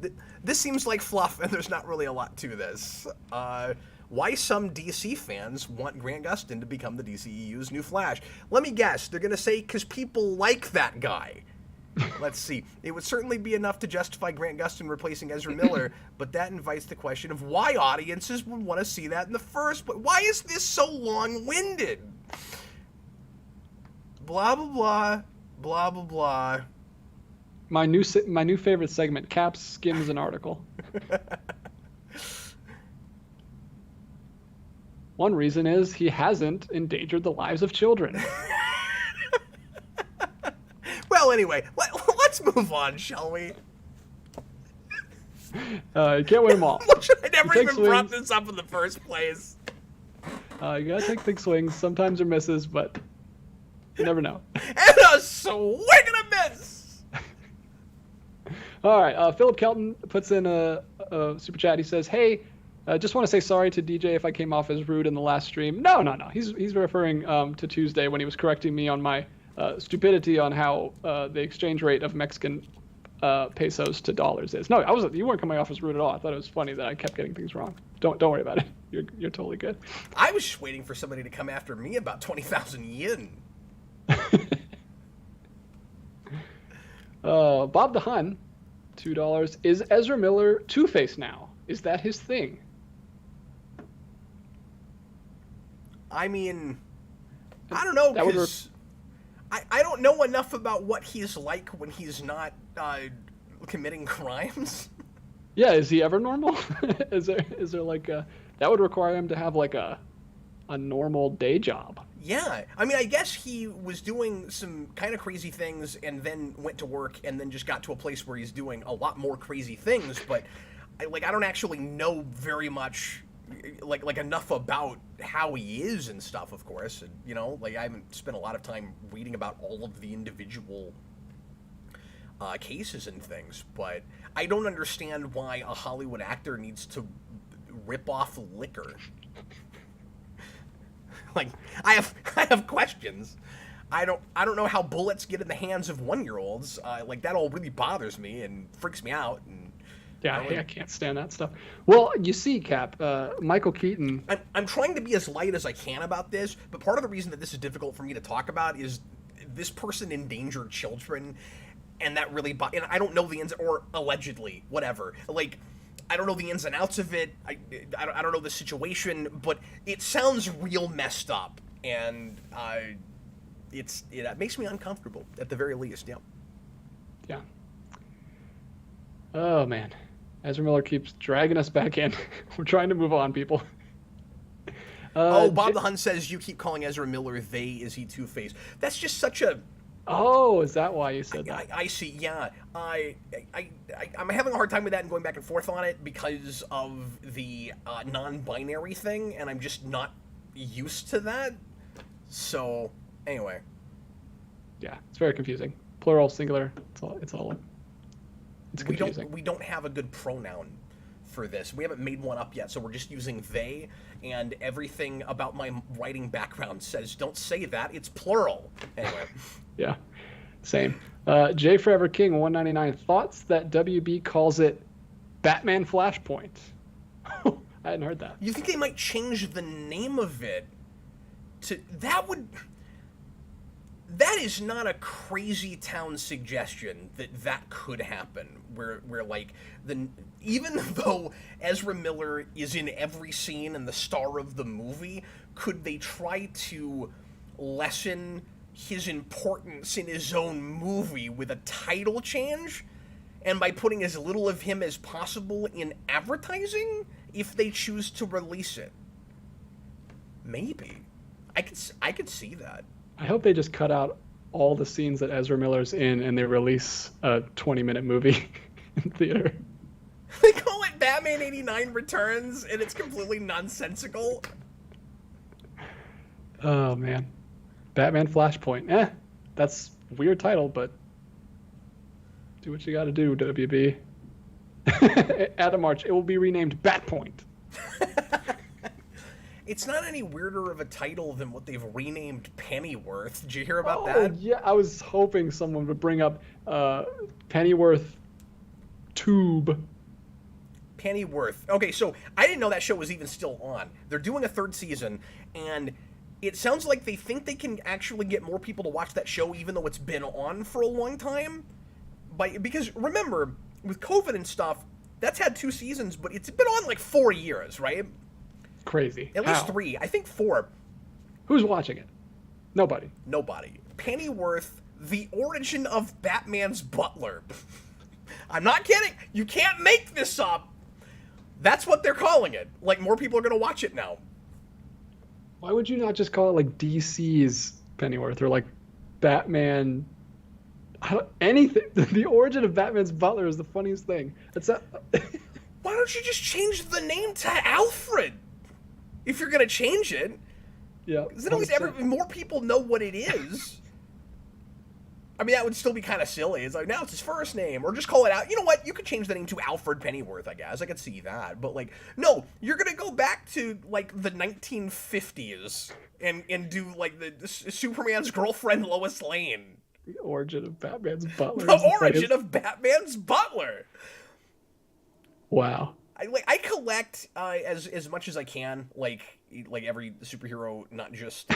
S1: this seems like fluff, and there's not really a lot to this. Why some DC fans want Grant Gustin to become the DCEU's new Flash? Let me guess. They're gonna say because people like that guy. Let's see. It would certainly be enough to justify Grant Gustin replacing Ezra Miller, but that invites the question of why audiences would want to see that in the first place. Why is this so long-winded? Blah, blah, blah, blah, blah, blah.
S3: My new favorite segment, Caps skims an article. One reason is he hasn't endangered the lives of children.
S1: Well, anyway, let's move on, shall we?
S3: You can't win them all.
S1: I never even brought this up in the first place.
S3: You gotta take big swings. Sometimes they're misses, but you never know.
S1: And a swing and a miss!
S3: All right, Philip Kelton puts in a super chat. He says, hey, just want to say sorry to DJ if I came off as rude in the last stream. No. He's referring to Tuesday when he was correcting me on my stupidity on how the exchange rate of Mexican pesos to dollars is. No, you weren't coming off as rude at all. I thought it was funny that I kept getting things wrong. Don't worry about it. You're totally good.
S1: I was just waiting for somebody to come after me about 20,000 yen.
S3: Bob the Hun, $2. Is Ezra Miller Two-Face now? Is that his thing?
S1: I mean, I don't know, because I don't know enough about what he's like when he's not committing crimes.
S3: Yeah, is he ever normal? Is there like that would require him to have like a normal day job?
S1: Yeah, I mean, I guess he was doing some kind of crazy things and then went to work and then just got to a place where he's doing a lot more crazy things, but I don't actually know very much, like enough about how he is and stuff, of course. And, you know, like I haven't spent a lot of time reading about all of the individual cases and things, but I don't understand why a Hollywood actor needs to rip off liquor. Like, I have questions. I don't know how bullets get in the hands of 1-year-olds. Like, that all really bothers me and freaks me out. And
S3: yeah, I can't stand that stuff. Well, you see, Cap, Michael Keaton.
S1: I'm trying to be as light as I can about this, but part of the reason that this is difficult for me to talk about is this person endangered children, and that really and I don't know the ins, or allegedly, whatever. Like, I don't know the ins and outs of it. I don't know the situation, but it sounds real messed up, and it makes me uncomfortable at the very least. Yeah.
S3: Yeah. Oh man, Ezra Miller keeps dragging us back in. We're trying to move on, people.
S1: Bob the Hun says you keep calling Ezra Miller they. Is he Two-Face? That's just such a.
S3: Oh, is that why you said that?
S1: I see. Yeah, I'm having a hard time with that and going back and forth on it because of the non-binary thing, and I'm just not used to that. So anyway.
S3: Yeah, it's very confusing. Plural, singular. It's confusing.
S1: We don't have a good pronoun for this. We haven't made one up yet, so we're just using they, and everything about my writing background says don't say that, it's plural. Anyway.
S3: Yeah, same. J Forever King 199 thoughts that WB calls it Batman Flashpoint. I hadn't heard that.
S1: You think they might change the name of it to that is not a crazy town suggestion that could happen, where like even though Ezra Miller is in every scene and the star of the movie, could they try to lessen his importance in his own movie with a title change, and by putting as little of him as possible in advertising if they choose to release it? Maybe. I could see that.
S3: I hope they just cut out all the scenes that Ezra Miller's in and they release a 20-minute movie in theater.
S1: They call it Batman 89 Returns, and it's completely nonsensical.
S3: Oh, man. Batman Flashpoint. That's a weird title, but do what you gotta do, WB. Adam March, it will be renamed Batpoint.
S1: It's not any weirder of a title than what they've renamed Pennyworth. Did you hear about that?
S3: Oh, yeah, I was hoping someone would bring up Pennyworth Tube.
S1: Pennyworth. Okay, so I didn't know that show was even still on. They're doing a 3rd season, and it sounds like they think they can actually get more people to watch that show even though it's been on for a long time. Because remember, with COVID and stuff, that's had 2 seasons, but it's been on like 4 years, right?
S3: Crazy.
S1: At least 3. I think 4.
S3: Who's watching it? Nobody.
S1: Pennyworth, the origin of Batman's butler. I'm not kidding. You can't make this up. That's what they're calling it. Like, more people are going to watch it now.
S3: Why would you not just call it like DC's Pennyworth or like Batman? Anything. The origin of Batman's butler is the funniest thing.
S1: Why don't you just change the name to Alfred? If you're going to change it.
S3: Yeah.
S1: Because then at least more people know what it is. I mean, that would still be kind of silly. It's like, now it's his first name. Or just call it out. You know what? You could change the name to Alfred Pennyworth, I guess. I could see that. But, like, no. You're going to go back to, like, the 1950s and do, like, the Superman's girlfriend Lois Lane.
S3: The origin of Batman's butler.
S1: The origin of Batman's butler.
S3: Wow.
S1: I collect as much as I can, like every superhero, not just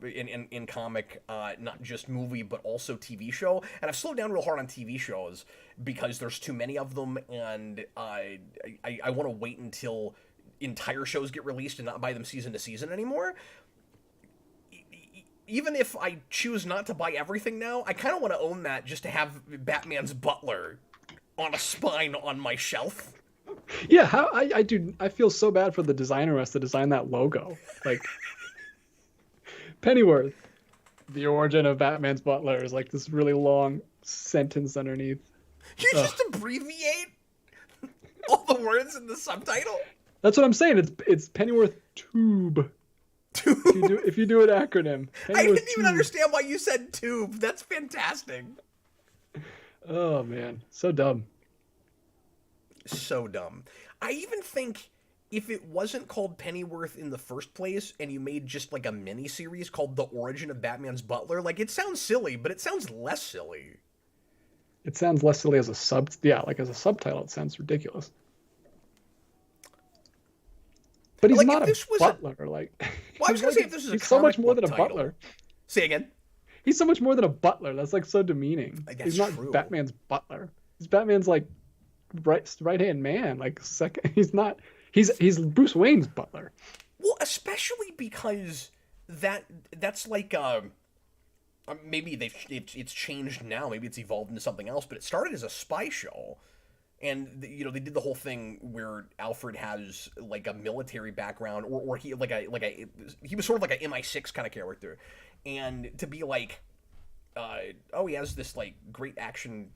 S1: in comic, not just movie, but also TV show. And I've slowed down real hard on TV shows because there's too many of them, and I want to wait until entire shows get released and not buy them season to season anymore. Even if I choose not to buy everything now, I kind of want to own that just to have Batman's butler on a spine on my shelf.
S3: Yeah, I feel so bad for the designer who has to design that logo. Like, Pennyworth, the origin of Batman's butler, is like this really long sentence underneath.
S1: You just abbreviate? All the words in the subtitle?
S3: That's what I'm saying. It's Pennyworth Tube. If you do an acronym.
S1: I didn't even
S3: Tube.
S1: understand why you said tube. That's fantastic.
S3: Oh, man. So dumb.
S1: So dumb. I even think if it wasn't called Pennyworth in the first place and you made just like a mini-series called The Origin of Batman's Butler, like it sounds silly, but it sounds less silly.
S3: It sounds less silly as a as a subtitle. It sounds ridiculous. But he's not a butler. Well,
S1: I was going to say if this is
S3: he's so much more than a butler.
S1: Say again?
S3: He's so much more than a butler. That's like so demeaning. He's not
S1: true.
S3: Batman's butler. He's Batman's like right-hand man. Like second. He's not. He's Bruce Wayne's butler.
S1: Well, especially because that's like maybe it's changed now. Maybe it's evolved into something else. But it started as a spy show, and they did the whole thing where Alfred has like a military background, or he he was sort of like an MI6 kind of character, and to be like, he has this like great action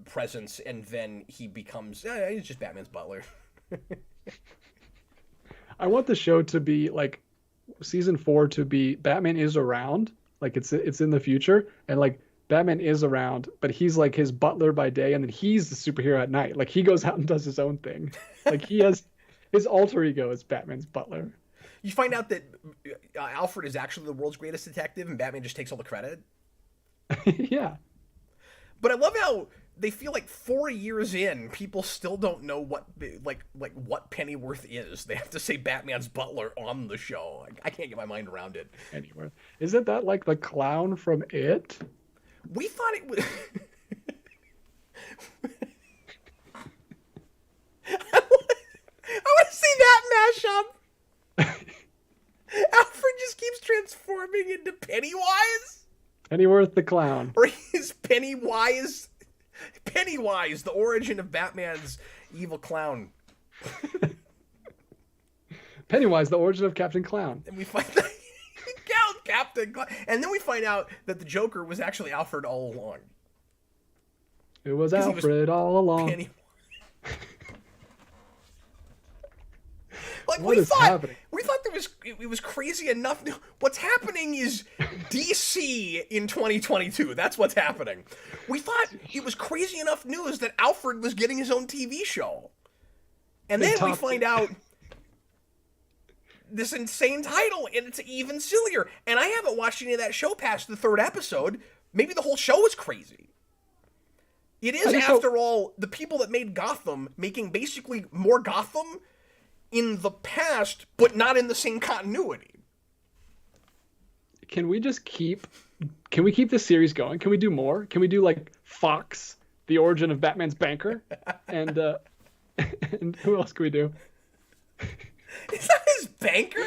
S1: presence, and then he becomes he's just Batman's butler.
S3: I want the show to be like season 4 to be Batman is around, like it's in the future, and like Batman is around, but he's like his butler by day, and then he's the superhero at night. Like he goes out and does his own thing. Like he has his alter ego as Batman's butler.
S1: You find out that Alfred is actually the world's greatest detective, and Batman just takes all the credit.
S3: Yeah.
S1: But I love how they feel like 4 years in, people still don't know what Pennyworth is. They have to say Batman's butler on the show. I can't get my mind around it.
S3: Pennyworth. Isn't that like the clown from It?
S1: We thought it was... I want to see that mashup. Alfred just keeps transforming into Pennywise?
S3: Pennyworth the clown.
S1: Or is Pennywise, the origin of Batman's evil clown.
S3: Pennywise, the origin of Captain Clown.
S1: And we find that Captain Clown. And then we find out that the Joker was actually Alfred all along.
S3: It was Alfred all along.
S1: Like
S3: what is happening?
S1: We thought it was crazy enough. What's happening is DC in 2022. That's what's happening. We thought it was crazy enough news that Alfred was getting his own TV show. And then we find out this insane title, and it's even sillier. And I haven't watched any of that show past the 3rd episode. Maybe the whole show is crazy. It is, after all, the people that made Gotham making basically more Gotham in the past, but not in the same continuity.
S3: Can we keep this series going? Can we do more? Can we do like Fox, the origin of Batman's banker? And and who else can we do?
S1: Is that his banker?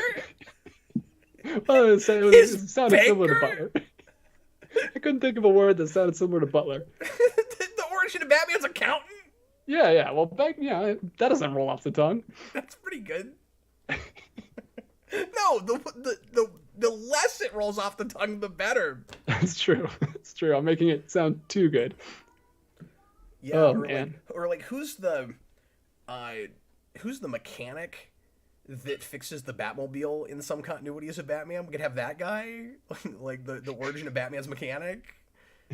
S3: Well, it sounded similar to Butler. I couldn't think of a word that sounded similar to Butler.
S1: The origin of Batman's accountant?
S3: Yeah. Well, that doesn't roll off the tongue.
S1: That's pretty good. No, the less it rolls off the tongue, the better.
S3: That's true. It's true. I'm making it sound too good.
S1: Yeah.
S3: Oh, man.
S1: Who's the mechanic that fixes the Batmobile in some continuities of Batman? We could have that guy, like the origin of Batman's mechanic.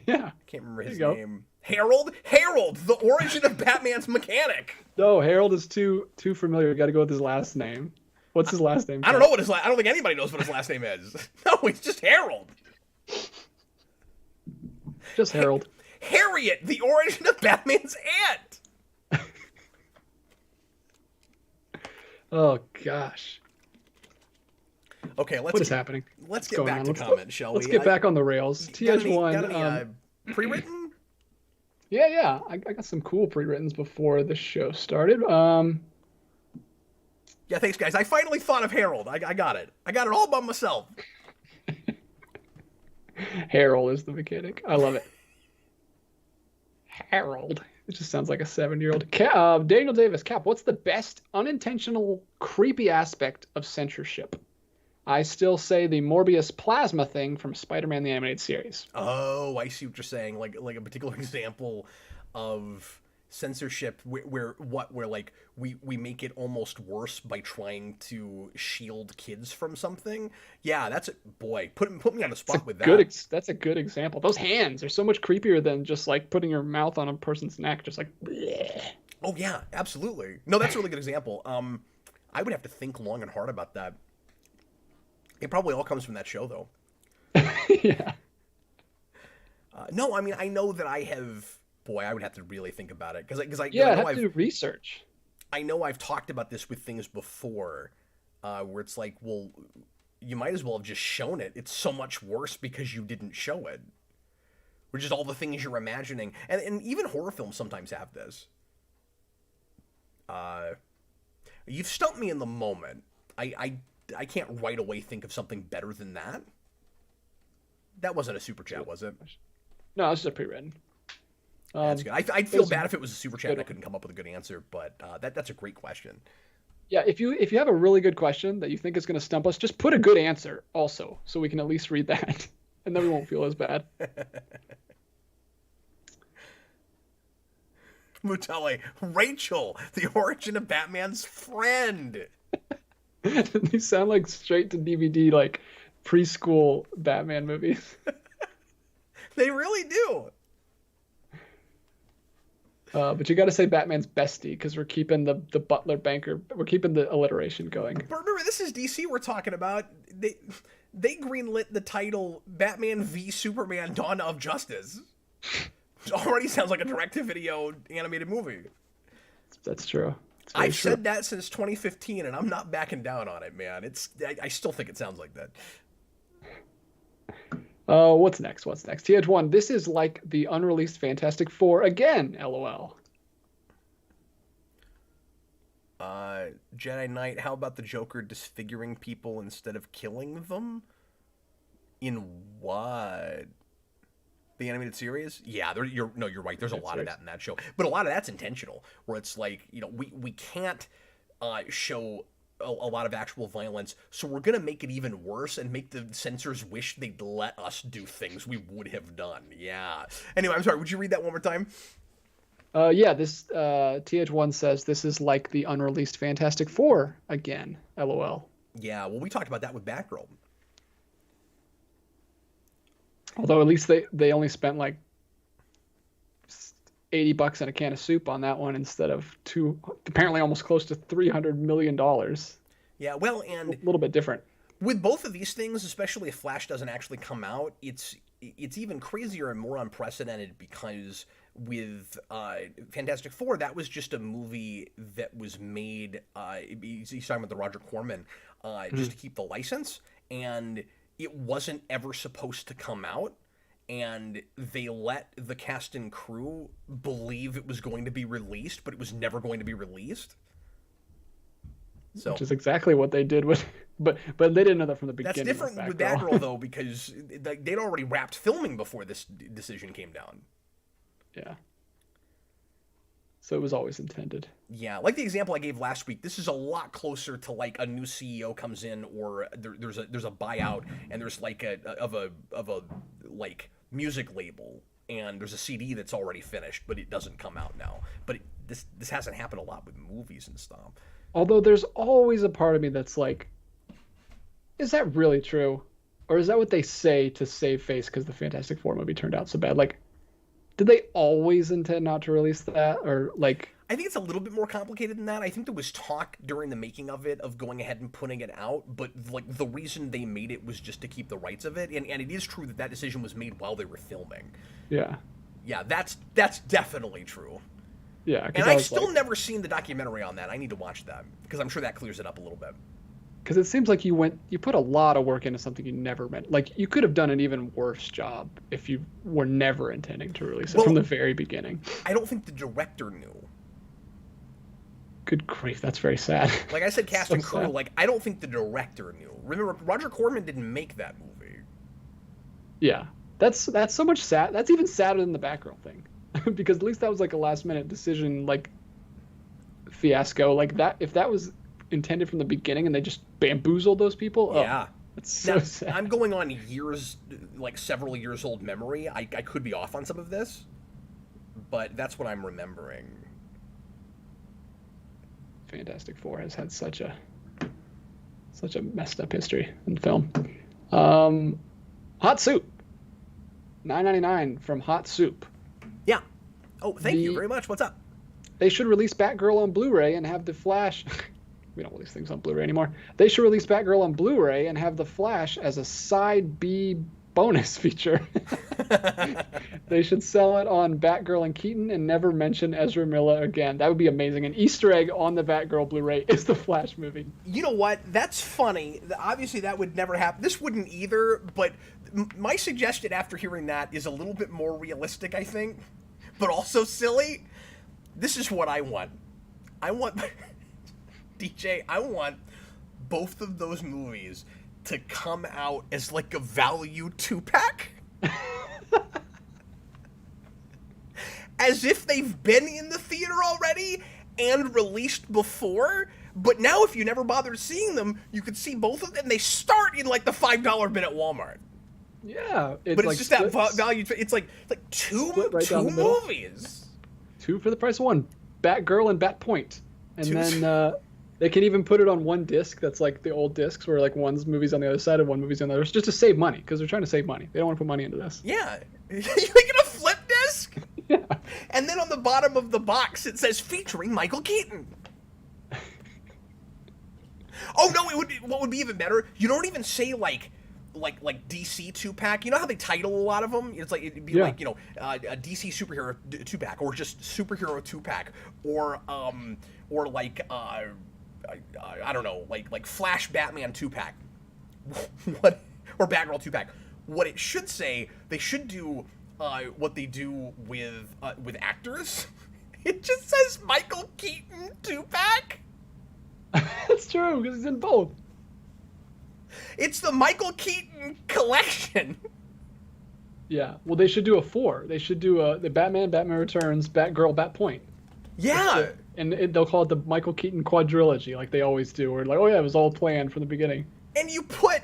S3: Yeah.
S1: Can't remember his name. Harold, the origin of Batman's mechanic.
S3: No, Harold is too familiar. You got to go with his last name. What's his last name?
S1: I don't know what I don't think anybody knows what his last name is. No, he's just Harold.
S3: Just Harold.
S1: Harriet, the origin of Batman's aunt.
S3: Oh gosh.
S1: Okay,
S3: what is happening?
S1: Let's get back to comment, shall we?
S3: Let's get back on the rails.
S1: TH1 pre-written?
S3: Yeah. I got some cool pre-writtens before the show started.
S1: Yeah, thanks, guys. I finally thought of Harold. I got it. I got it all by myself.
S3: Harold is the mechanic. I love it. Harold. It just sounds like a 7-year-old. Daniel Davis, Cap, what's the best unintentional creepy aspect of censorship? I still say the Morbius plasma thing from Spider-Man the Animated Series.
S1: Oh, I see what you're saying. Like a particular example of censorship where like we make it almost worse by trying to shield kids from something. Yeah, that's it. Boy, put me on the spot with that.
S3: That's a good example. Those hands are so much creepier than just like putting your mouth on a person's neck, just like. Bleh.
S1: Oh yeah, absolutely. No, that's a really good example. I would have to think long and hard about that. It probably all comes from that show, though.
S3: Yeah.
S1: No, I mean, I know that I have. Boy, I would have to really think about it because I
S3: Yeah, I
S1: know
S3: have to do research.
S1: I know I've talked about this with things before, where it's like, well, you might as well have just shown it. It's so much worse because you didn't show it. Which is all the things you're imagining, and even horror films sometimes have this. You've stumped me in the moment. I can't right away think of something better than that. That wasn't a super chat, was it?
S3: No, it's just a pre-written.
S1: That's good. I'd feel bad if it was a super chat and I couldn't come up with a good answer, but that's a great question.
S3: Yeah, if you have a really good question that you think is going to stump us, just put a good answer also, so we can at least read that, and then we won't feel as bad.
S1: Mutale, Rachel, the origin of Batman's friend.
S3: These sound like straight to DVD, like preschool Batman movies.
S1: They really do.
S3: But you got to say Batman's bestie because we're keeping the butler banker. We're keeping the alliteration going.
S1: But remember, this is DC we're talking about. They greenlit the title Batman v Superman: Dawn of Justice. Which already sounds like a direct-to-video animated movie.
S3: That's true.
S1: I've said that since 2015, and I'm not backing down on it, man. I still think it sounds like that.
S3: What's next? TH1, this is like the unreleased Fantastic Four again, LOL.
S1: Jedi Knight, how about the Joker disfiguring people instead of killing them? In what? The animated series? Yeah, you're right. There's a lot of that in that show. But a lot of that's intentional, where it's like, we can't show a lot of actual violence, so we're going to make it even worse and make the censors wish they'd let us do things we would have done. Yeah. Anyway, I'm sorry. Would you read that one more time?
S3: Yeah, this TH1 says this is like the unreleased Fantastic Four again, LOL.
S1: Yeah, well, we talked about that with Batgirl.
S3: Although at least they only spent like $80 and a can of soup on that one instead of apparently almost close to $300 million.
S1: Yeah, well, and
S3: a little bit different.
S1: With both of these things, especially if Flash doesn't actually come out, it's even crazier and more unprecedented because with Fantastic Four, that was just a movie that was made. He's talking about the Roger Corman, just to keep the license, and it wasn't ever supposed to come out. And they let the cast and crew believe it was going to be released, but it was never going to be released. So,
S3: which is exactly what they did with, but they didn't know that from the beginning.
S1: That's different with Batgirl though, because they'd already wrapped filming before this decision came down.
S3: Yeah. So it was always intended.
S1: Yeah, like the example I gave last week, this is a lot closer to like a new CEO comes in, or there's a buyout, and there's like a like music label, and there's a CD that's already finished, but it doesn't come out now. But this hasn't happened a lot with movies and stuff.
S3: Although there's always a part of me that's like, is that really true? Or is that what they say to save face because the Fantastic Four movie turned out so bad? Like, did they always intend not to release that? Or like...
S1: I think it's a little bit more complicated than that. I think there was talk during the making of it of going ahead and putting it out, but like the reason they made it was just to keep the rights of it. And it is true that decision was made while they were filming.
S3: Yeah.
S1: Yeah, that's definitely true.
S3: Yeah.
S1: And I've still never seen the documentary on that. I need to watch that because I'm sure that clears it up a little bit.
S3: Because it seems like you put a lot of work into something you never meant. Like, you could have done an even worse job if you were never intending to release it from the very beginning.
S1: I don't think the director knew.
S3: Good grief, that's very sad.
S1: Like I said, cast and crew, sad. Like, I don't think the director knew. Remember, Roger Corman didn't make that movie.
S3: Yeah. That's so much sad. That's even sadder than the Batgirl thing. Because at least that was like a last-minute decision, like, fiasco. Like, that, if that was intended from the beginning and they just bamboozled those people,
S1: yeah,
S3: it's so sad.
S1: I'm going on years, like several years old memory. I could be off on some of this, but that's what I'm remembering.
S3: Fantastic Four has had such a messed up history in film. Hot Soup, $9.99 from Hot Soup.
S1: Yeah. Oh, thank you very much. What's up?
S3: They should release Batgirl on Blu-ray and have the Flash. We don't release things on Blu-ray anymore. They should release Batgirl on Blu-ray and have the Flash as a side B bonus feature. They should sell it on Batgirl and Keaton and never mention Ezra Miller again. That would be amazing. An Easter egg on the Batgirl Blu-ray is the Flash movie.
S1: You know what? That's funny. Obviously, that would never happen. This wouldn't either, but my suggestion after hearing that is a little bit more realistic, I think, but also silly. This is what I want. I want... DJ, I want both of those movies to come out as like a value 2-pack. As if they've been in the theater already and released before, but now if you never bothered seeing them, you could see both of them. They start in like the $5 bin at Walmart.
S3: Yeah,
S1: but it's like just that value. It's like two movies.
S3: Two for the price of one. Batgirl and Batpoint. And then they can even put it on one disc that's like the old discs where like one's movie's on the other side and one movie's on the other, just to save money, because they're trying to save money. They don't want to put money into this.
S1: Yeah. You make it a flip disc?
S3: Yeah.
S1: And then on the bottom of the box it says featuring Michael Keaton. Oh no, what would be even better? You don't even say like DC 2-pack. You know how they title a lot of them? It's like it'd be like, a DC superhero 2-pack, or just superhero 2-pack, or like I don't know, like Flash Batman 2-pack. What, or Batgirl 2-pack. What it should say, they should do what they do with actors. It just says Michael Keaton 2-pack.
S3: That's true, because he's in both.
S1: It's the Michael Keaton collection.
S3: Yeah, well, they should do a 4. They should do the Batman Returns, Batgirl, Batpoint.
S1: Yeah.
S3: And they'll call it the Michael Keaton quadrilogy, like they always do. Or like, oh yeah, it was all planned from the beginning.
S1: And you put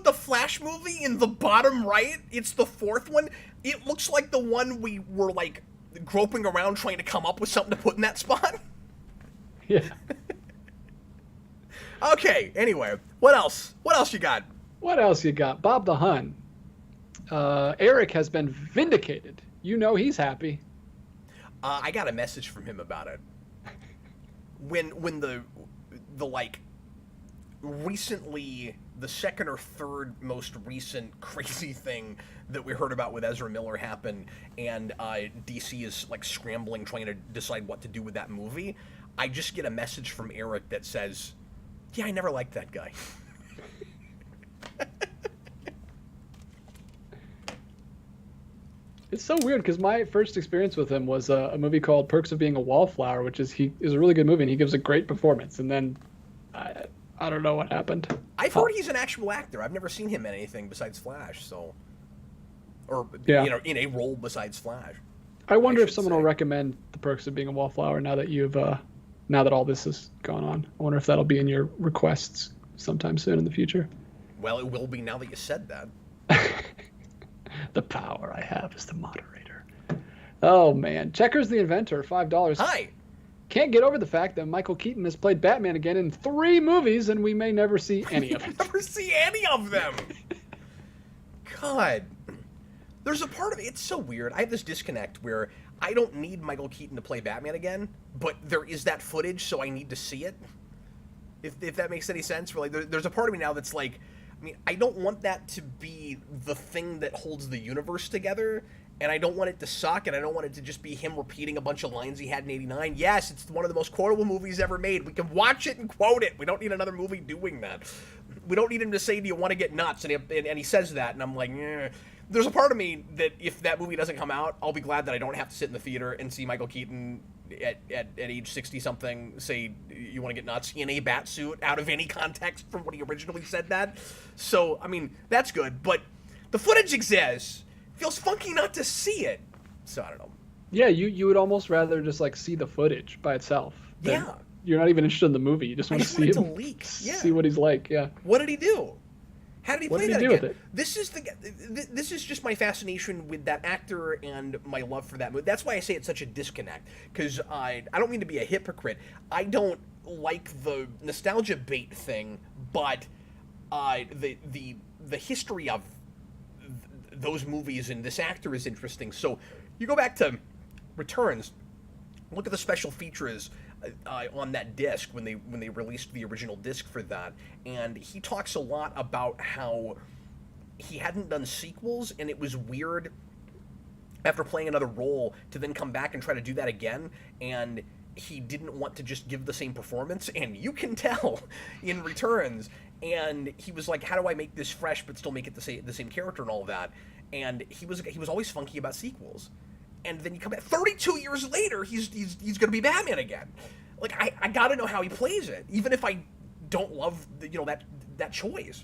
S1: the Flash movie in the bottom right. It's the 4th one. It looks like the one we were like groping around trying to come up with something to put in that spot.
S3: Yeah.
S1: Okay, anyway, what else? What else you got?
S3: What else you got? Bob the Hun. Eric has been vindicated. You know he's happy.
S1: I got a message from him about it. When the like recently, the second or third most recent crazy thing that we heard about with Ezra Miller happened, and DC is like scrambling trying to decide what to do with that movie, I just get a message from Eric that says, yeah, I never liked that guy.
S3: It's so weird because my first experience with him was a movie called Perks of Being a Wallflower, which is a really good movie, and he gives a great performance. And then I don't know what happened.
S1: I've heard he's an actual actor. I've never seen him in anything besides Flash, or in a role besides Flash.
S3: I wonder if someone will recommend The Perks of Being a Wallflower now that all this has gone on. I wonder if that'll be in your requests sometime soon in the future.
S1: Well, it will be now that you said that.
S3: The power I have as the moderator. Oh, man. Checkers the Inventor, $5.
S1: Hi.
S3: Can't get over the fact that Michael Keaton has played Batman again in 3 movies, and we may never see any of it.
S1: Never see any of them. God. There's a part of it, it's so weird. I have this disconnect where I don't need Michael Keaton to play Batman again, but there is that footage, so I need to see it. If that makes any sense. Where like, there's a part of me now that's like, I mean, I don't want that to be the thing that holds the universe together, and I don't want it to suck, and I don't want it to just be him repeating a bunch of lines he had in '89. Yes, it's one of the most quotable movies ever made. We can watch it and quote it. We don't need another movie doing that. We don't need him to say, do you want to get nuts? And he says that, and I'm like, eh. There's a part of me that if that movie doesn't come out, I'll be glad that I don't have to sit in the theater and see Michael Keaton at age 60-something say, you want to get nuts, in a bat suit, out of any context from what he originally said that. So, I mean, that's good. But the footage exists. Feels funky not to see it. So, I don't know.
S3: Yeah, you would almost rather just, like, see the footage by itself.
S1: Yeah.
S3: You're not even interested in the movie. You just want to see him
S1: leak. Yeah.
S3: See what he's like, yeah.
S1: What did he do? How did he
S3: What
S1: play
S3: did
S1: that
S3: he do
S1: again?
S3: with
S1: This is just my fascination with that actor and my love for that movie. That's why I say it's such a disconnect. Because I don't mean to be a hypocrite. I don't like the nostalgia bait thing, but the history of those movies and this actor is interesting. So you go back to Returns. Look at the special features on that disc when they released the original disc for that, and he talks a lot about how he hadn't done sequels, and it was weird after playing another role to then come back and try to do that again, and he didn't want to just give the same performance, and you can tell in Returns. And he was like, how do I make this fresh but still make it the same character and all of that? And he was always funky about sequels. And then you come back 32 years later, he's going to be Batman again. Like, I got to know how he plays it, even if I don't love that choice.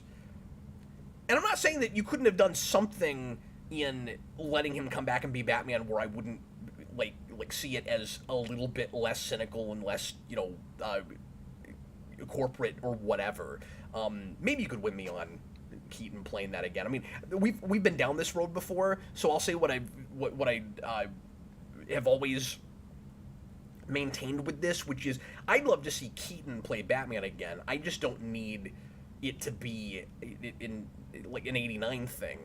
S1: And I'm not saying that you couldn't have done something in letting him come back and be Batman where I wouldn't like see it as a little bit less cynical and less corporate or whatever. Maybe you could win me on Keaton playing that again. I mean, we've been down this road before, so I'll say what I have always maintained with this, which is I'd love to see Keaton play Batman again. I just don't need it to be in like an '89 thing.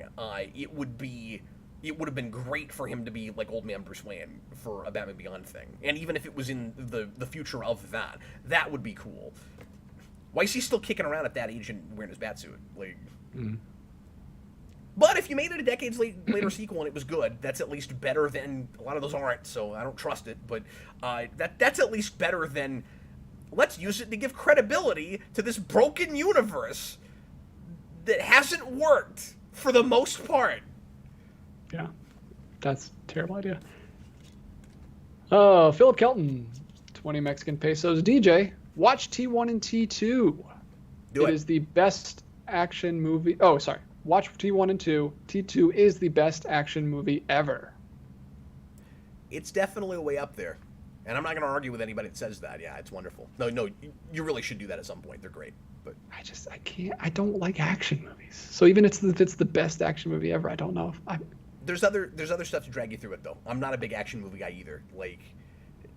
S1: It would have been great for him to be like Old Man Bruce Wayne for a Batman Beyond thing, and even if it was in the future of that would be cool. Why is he still kicking around at that age and wearing his batsuit? Like, But if you made it a decades later sequel and it was good, that's at least better than a lot of those aren't. So I don't trust it, but that's at least better than let's use it to give credibility to this broken universe that hasn't worked for the most part.
S3: Yeah, that's a terrible idea. Oh, Philip Kelton, 20 Mexican pesos. DJ, watch T1 and T2. It is the best action movie. Oh, sorry. Watch T1 and 2. T2 is the best action movie ever.
S1: It's definitely way up there. And I'm not going to argue with anybody that says that. Yeah, it's wonderful. No, you really should do that at some point. They're great. But
S3: I can't. I don't like action movies. So even if it's the best action movie ever, I don't know if
S1: There's other stuff to drag you through it, though. I'm not a big action movie guy either. Like,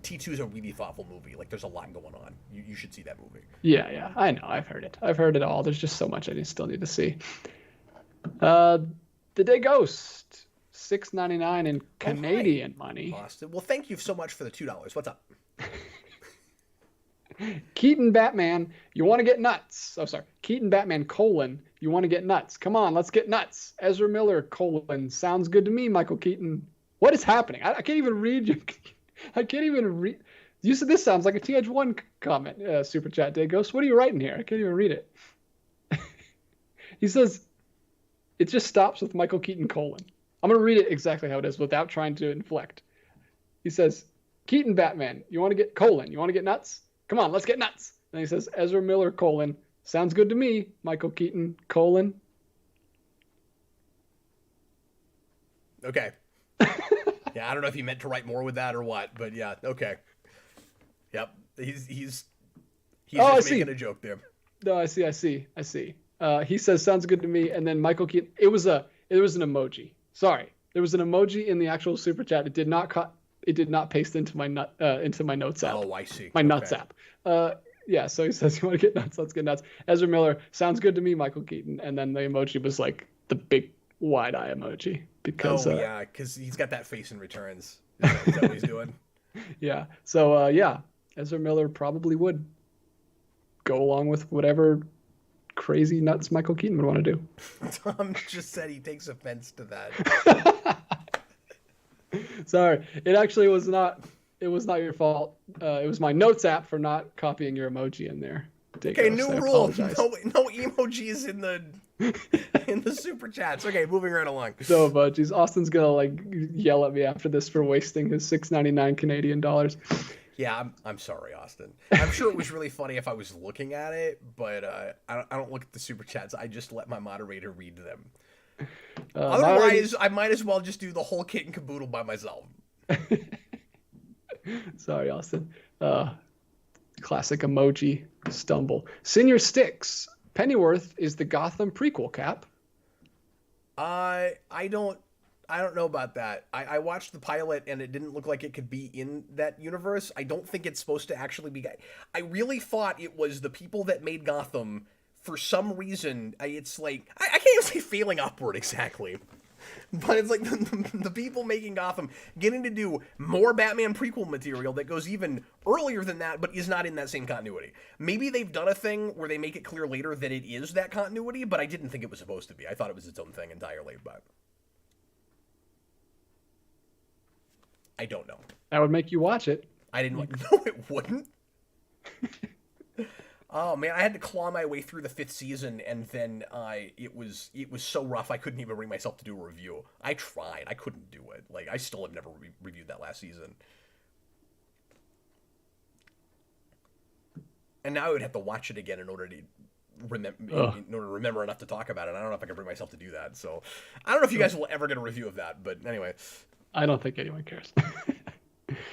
S1: T2 is a really thoughtful movie. Like, there's a lot going on. You should see that movie.
S3: Yeah, I know. I've heard it all. There's just so much I still need to see. The Day Ghost, $6.99 in Canadian money.
S1: Austin. Well, thank you so much for the $2. What's up?
S3: Keaton Batman, you want to get nuts. Oh, sorry. Keaton Batman, you want to get nuts. Come on, let's get nuts. Ezra Miller, sounds good to me, Michael Keaton. What is happening? I can't even read you. I can't even read. You said this sounds like a TH1 comment, Super Chat Day Ghost. What are you writing here? I can't even read it. He says, it just stops with Michael Keaton, I'm going to read it exactly how it is without trying to inflect. He says, Keaton Batman, you want to get you want to get nuts? Come on, let's get nuts. And he says, Ezra Miller, sounds good to me, Michael Keaton,
S1: Okay. Yeah, I don't know if he meant to write more with that or what, but yeah, okay. Yep, he's just making a joke there.
S3: No, I see. He says, sounds good to me, and then Michael Keaton, it was an emoji. Sorry, there was an emoji in the actual super chat. It did not paste into my notes app.
S1: Oh, I see.
S3: My nuts app. Yeah, so he says, you want to get nuts? Let's get nuts. Ezra Miller, sounds good to me, Michael Keaton. And then the emoji was like the big wide eye emoji. Because
S1: he's got that face in Returns. Is that what he's doing?
S3: Yeah. So, Ezra Miller probably would go along with whatever crazy nuts Michael Keaton would want to do.
S1: Tom just said he takes offense to that.
S3: Sorry, it actually was not. It was not your fault. It was my notes app for not copying your emoji in there.
S1: Okay, new rule. No emojis in the super chats. Okay, moving right along.
S3: No emojis. Austin's gonna yell at me after this for wasting his $6.99 Canadian dollars.
S1: Yeah, I'm sorry, Austin. I'm sure it was really funny if I was looking at it, but I don't look at the super chats. I just let my moderator read them. Otherwise, I might as well just do the whole kit and caboodle by myself.
S3: Sorry, Austin. Classic emoji stumble. Senior Sticks Pennyworth is the Gotham prequel, Cap.
S1: I don't know about that. I watched the pilot and it didn't look like it could be in that universe. I don't think it's supposed to actually be. I really thought it was the people that made Gotham. For some reason, it's like I can't even say failing upward exactly, but it's like the people making Gotham getting to do more Batman prequel material that goes even earlier than that, but is not in that same continuity. Maybe they've done a thing where they make it clear later that it is that continuity, but I didn't think it was supposed to be. I thought it was its own thing entirely, but I don't know.
S3: That would make you watch it.
S1: I didn't like. No, it wouldn't. Oh man, I had to claw my way through the 5th season, and then it was so rough I couldn't even bring myself to do a review. I tried, I couldn't do it. Like I still have never reviewed that last season, and now I would have to watch it again in order to remember enough to talk about it. I don't know if I can bring myself to do that. So I don't know if you guys will ever get a review of that, but anyway,
S3: I don't think anyone cares.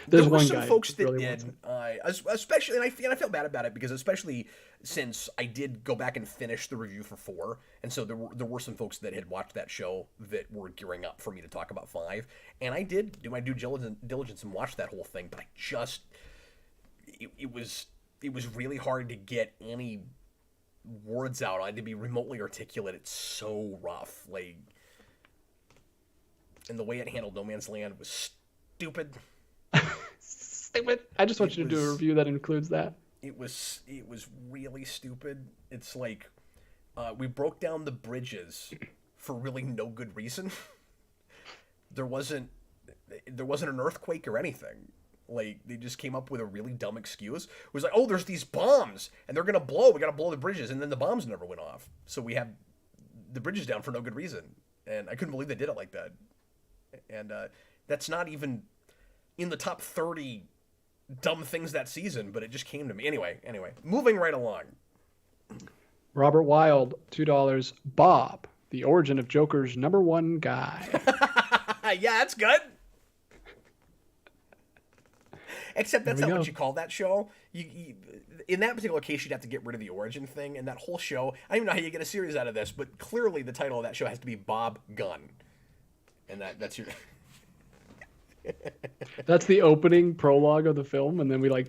S1: There were some folks that really did, especially, and I felt bad about it because especially since I did go back and finish the review for 4, and so there were some folks that had watched that show that were gearing up for me to talk about 5, and I did do my due diligence and watch that whole thing, but I just it was really hard to get any words out. I had to be remotely articulate. It's so rough, like, and the way it handled No Man's Land was stupid.
S3: Stupid. I just want you to do a review that includes that.
S1: It was really stupid. It's like we broke down the bridges for really no good reason. There wasn't an earthquake or anything. Like they just came up with a really dumb excuse. It was like, oh, there's these bombs and they're gonna blow. We gotta blow the bridges, and then the bombs never went off. So we have the bridges down for no good reason. And I couldn't believe they did it like that. And that's not even in the top 30 dumb things that season, but it just came to me. Anyway, moving right along.
S3: Robert Wild, $2. Bob, the origin of Joker's #1 guy.
S1: Yeah, that's good. Except that's not what you call that show. You, in that particular case, you'd have to get rid of the origin thing, and that whole show, I don't even know how you get a series out of this, but clearly the title of that show has to be Bob Gunn. And that's your...
S3: That's the opening prologue of the film, and then we like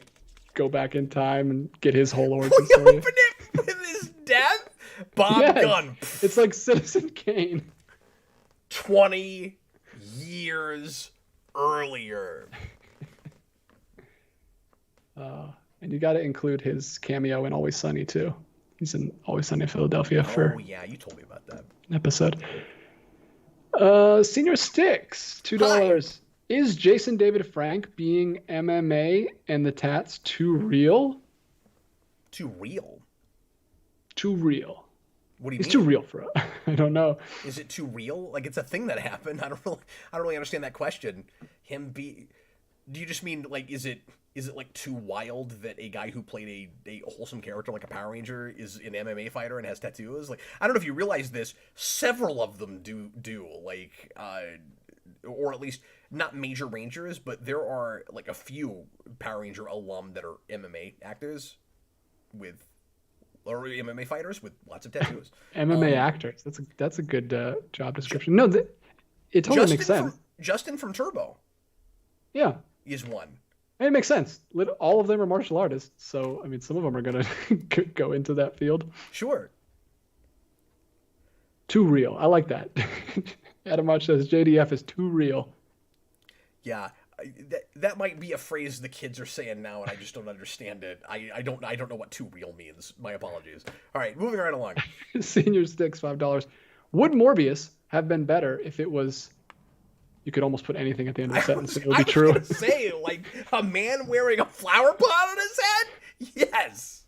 S3: go back in time and get his whole origin story.
S1: We open it with his death? Bob Gunn.
S3: It's like Citizen Kane.
S1: 20 years earlier.
S3: And you got to include his cameo in Always Sunny too. He's in Always Sunny in Philadelphia for.
S1: Oh yeah, you told me about that
S3: episode. Senior Sticks, $2. Is Jason David Frank being MMA and the tats too real?
S1: Too real?
S3: Too real.
S1: What do you mean?
S3: It's too real for us. I don't know.
S1: Is it too real? Like it's a thing that happened? I don't really understand that question. Do you just mean like is it like too wild that a guy who played a wholesome character like a Power Ranger is an MMA fighter and has tattoos? Like I don't know if you realize this, several of them do like or at least not major Rangers, but there are like a few Power Ranger alum that are MMA actors or MMA fighters with lots of tattoos.
S3: MMA actors. That's a good job description. No, it totally makes sense.
S1: Justin from Turbo.
S3: Yeah.
S1: Is one.
S3: It makes sense. All of them are martial artists, so I mean, some of them are gonna go into that field.
S1: Sure.
S3: Too real. I like that. Adam March says JDF is too real.
S1: Yeah, that might be a phrase the kids are saying now, and I just don't understand it. I don't know what too real means. My apologies. All right, moving right along. Senior Sticks, $5. Would Morbius have been better if it was? You could almost put anything at the end of the sentence. It would be true. I was gonna say, like a man wearing a flower pot on his head. Yes.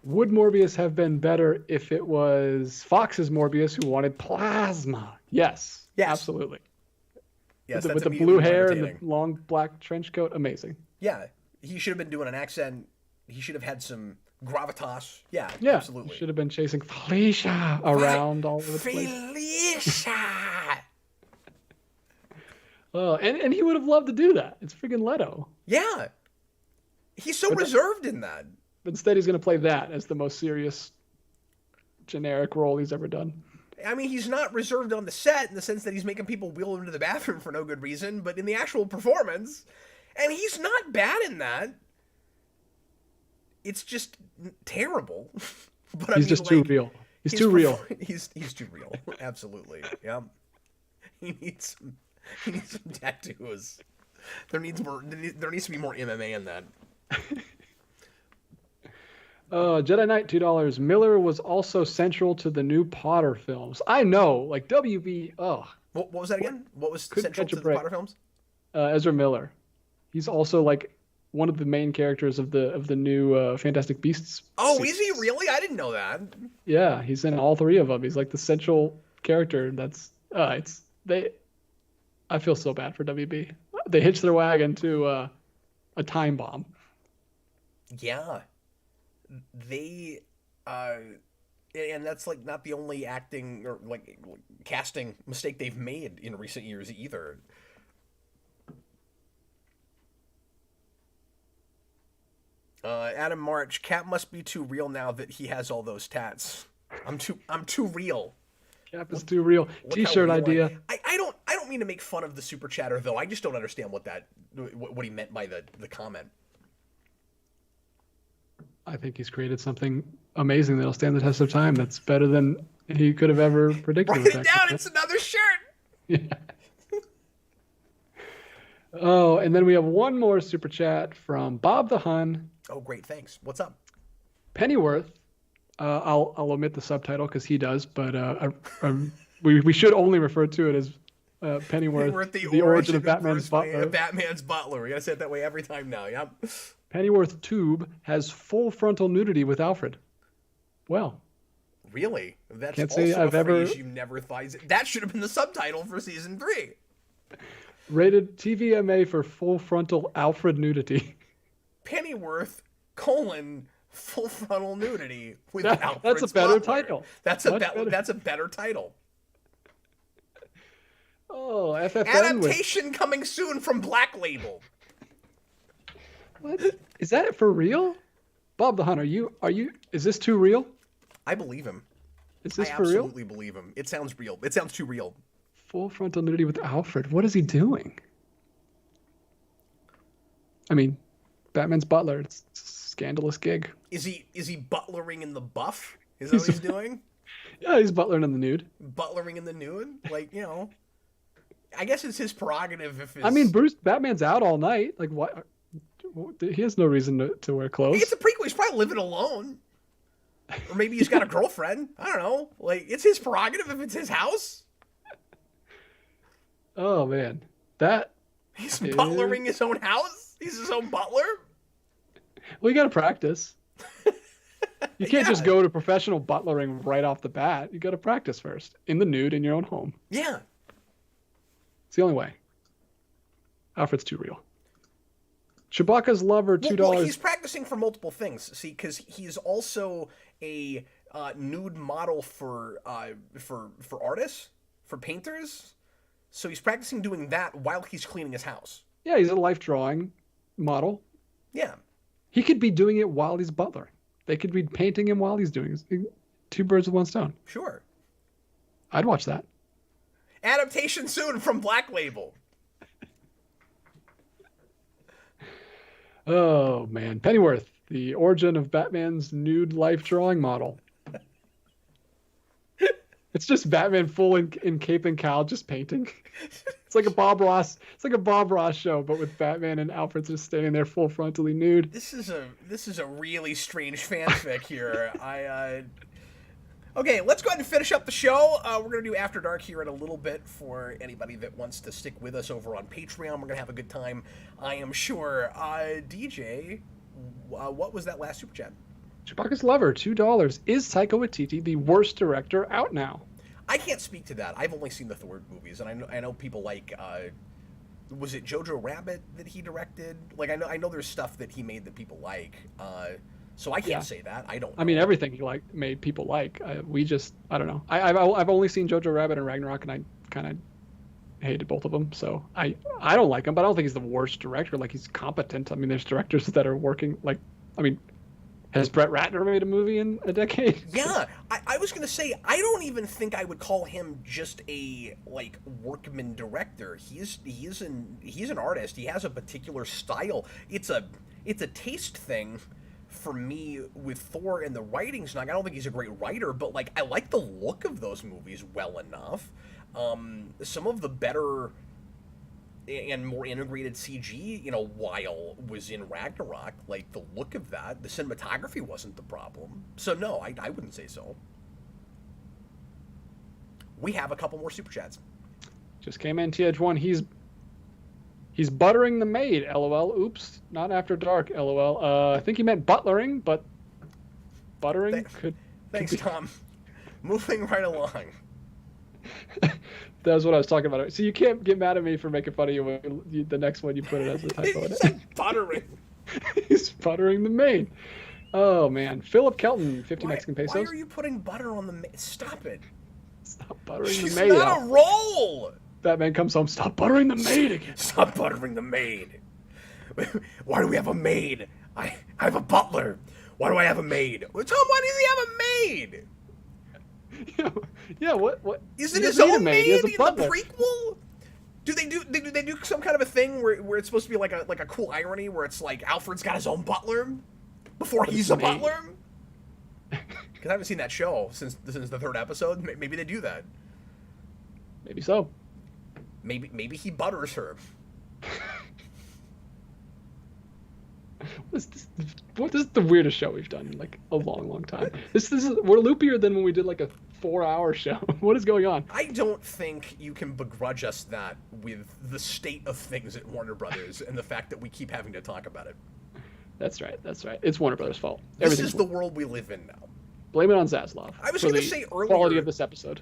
S1: Would Morbius have been better if it was Fox's Morbius who wanted plasma? Yes. Absolutely. Yes, with the blue hair and the long black trench coat, amazing. Yeah, he should have been doing an accent. He should have had some gravitas. Yeah, absolutely. He should have been chasing Felicia around all over the place. Felicia. Oh, and he would have loved to do that. It's freaking Leto. Yeah, he's so reserved in that.
S3: Instead, he's going to play that as the most serious, generic role he's ever done.
S1: I mean, he's not reserved on the set in the sense that he's making people wheel him to the bathroom for no good reason, but in the actual performance, and he's not bad in that. It's just terrible. But
S3: He's just too real. He's too real.
S1: He's too real. Absolutely. Yeah. He needs some tattoos. There needs to be more MMA in that.
S3: Jedi Knight, $2. Miller was also central to the new Potter films. I know, like WB. Oh,
S1: what was that again? What was
S3: Couldn't
S1: central
S3: catch a
S1: to the
S3: break.
S1: Potter films?
S3: Ezra Miller. He's also like one of the main characters of the new Fantastic Beasts.
S1: Oh,
S3: series.
S1: is he really? I didn't know that.
S3: Yeah, he's in all three of them. He's like the central character. That's I feel so bad for WB. They hitched their wagon to a time bomb.
S1: Yeah. They and that's like not the only acting or like casting mistake they've made in recent years either. Adam March, Cap must be too real now that he has all those tats. I'm too real.
S3: Cap is too real.
S1: Look
S3: T-shirt
S1: how real
S3: idea.
S1: I don't mean to make fun of the super chatter though. I just don't understand what he meant by the comment.
S3: I think he's created something amazing that'll stand the test of time. That's better than he could have ever predicted.
S1: Write it down. It's another shirt.
S3: Yeah. Oh, and then we have one more super chat from Bob the Hun.
S1: Oh, great. Thanks. What's up?
S3: Pennyworth. I'll omit the subtitle because he does, but we should only refer to it as Pennyworth, the origin of Batman's butler.
S1: Batman's butler. We gotta say it that way every time now. Yep.
S3: Pennyworth Tube has full frontal nudity with Alfred. Well,
S1: really? That's
S3: can't
S1: also
S3: say I've
S1: a phrase
S3: ever
S1: you never thought. That should have been the subtitle for season 3.
S3: rated TVMA for full frontal Alfred nudity.
S1: Pennyworth : full frontal nudity with Alfred's
S3: That's a better
S1: butler.
S3: title.
S1: That's a better title.
S3: Oh, FFN
S1: Adaptation coming soon from Black Label.
S3: What? Is that for real? Bob the Hun, are you is this too real?
S1: I believe him.
S3: Is this
S1: I
S3: for real?
S1: absolutely believe him. It sounds real. It sounds too real.
S3: Full frontal nudity with Alfred. What is he doing? I mean, Batman's butler. It's a scandalous gig.
S1: Is he butlering in the buff? Is that what he's doing?
S3: Yeah, he's butlering in the nude.
S1: Butlering in the nude? Like, I guess it's his prerogative if it's...
S3: I mean, Batman's out all night. Like, what? He has no reason to wear clothes.
S1: It's a prequel. He's probably living alone. Or maybe he's got a girlfriend. I don't know. Like, it's his prerogative if it's his house.
S3: Oh, man.
S1: He's butlering his own house? He's his own butler?
S3: Well, you got to practice. You can't just go to professional butlering right off the bat. You got to practice first in the nude in your own home.
S1: Yeah.
S3: It's the only way. Alfred's too real. Chewbacca's lover, $2.
S1: Well, he's practicing for multiple things. See, because he's also a nude model for artists, for painters. So he's practicing doing that while he's cleaning his house.
S3: Yeah, he's a life drawing model.
S1: Yeah.
S3: He could be doing it while he's butler. They could be painting him while he's doing it. 2 birds with 1 stone.
S1: Sure.
S3: I'd watch that.
S1: Adaptation soon from Black Label.
S3: Oh, man. Pennyworth, the origin of Batman's nude life drawing model. It's just Batman full in cape and cowl, just painting. It's like a Bob Ross. It's like a Bob Ross show, but with Batman and Alfred just standing there full frontally nude.
S1: This is a really strange fanfic here. Okay, let's go ahead and finish up the show. We're going to do After Dark here in a little bit for anybody that wants to stick with us over on Patreon. We're going to have a good time, I am sure. DJ, what was that last super chat?
S3: Chewbacca's lover, $2. Is Taika Waititi the worst director out now?
S1: I can't speak to that. I've only seen the Thor movies, and I know people like... was it Jojo Rabbit that he directed? Like, I know there's stuff that he made that people like. So I can't say that. I don't know.
S3: I mean, everything he made people like. I don't know. I've only seen Jojo Rabbit and Ragnarok, and I kind of hated both of them. So I don't like him, but I don't think he's the worst director. Like, he's competent. I mean, there's directors that are working Has Brett Ratner made a movie in a decade?
S1: Yeah, I was gonna say I don't even think I would call him just a like workman director. He's an artist. He has a particular style. It's a taste thing for me with Thor and the writings. Like I don't think he's a great writer, but like I like the look of those movies well enough. Some of the better and more integrated CG, while was in Ragnarok, like the look of that, the cinematography wasn't the problem. So no, I wouldn't say so. We have a couple more super chats.
S3: Just came in, TH1. He's buttering the maid, LOL. Oops, not after dark, LOL. I think he meant butlering, but buttering could
S1: Thanks,
S3: be...
S1: Tom. Moving right along.
S3: That's what I was talking about. So you can't get mad at me for making fun of you when the next one you put it as a typo.
S1: Buttering.
S3: He's buttering the maid. Oh, man. Philip Kelton, 50 Mexican pesos.
S1: Why are you putting butter on the maid? Stop it.
S3: Stop buttering
S1: She's
S3: the maid.
S1: She's not a roll.
S3: Batman comes home. Stop buttering the maid again.
S1: Stop buttering the maid. Why do we have a maid? I have a butler. Why do I have a maid? Well, Tom, why does he have a maid?
S3: Yeah, what?
S1: Is it his own maid in the prequel? Do they do some kind of a thing where it's supposed to be like a cool irony where it's like Alfred's got his own butler before he's a butler? Because I haven't seen that show since the third episode. Maybe they do that.
S3: Maybe so.
S1: Maybe he butters her.
S3: This is the weirdest show we've done in like a long time. We're loopier than when we did like a 4-hour show. What is going on?
S1: I don't think you can begrudge us that with the state of things at Warner Brothers and the fact that we keep having to talk about it.
S3: That's right. It's Warner Brothers' fault.
S1: This is the world we live in now.
S3: Blame it on Zaslav.
S1: I was going to say earlier,
S3: quality of this episode.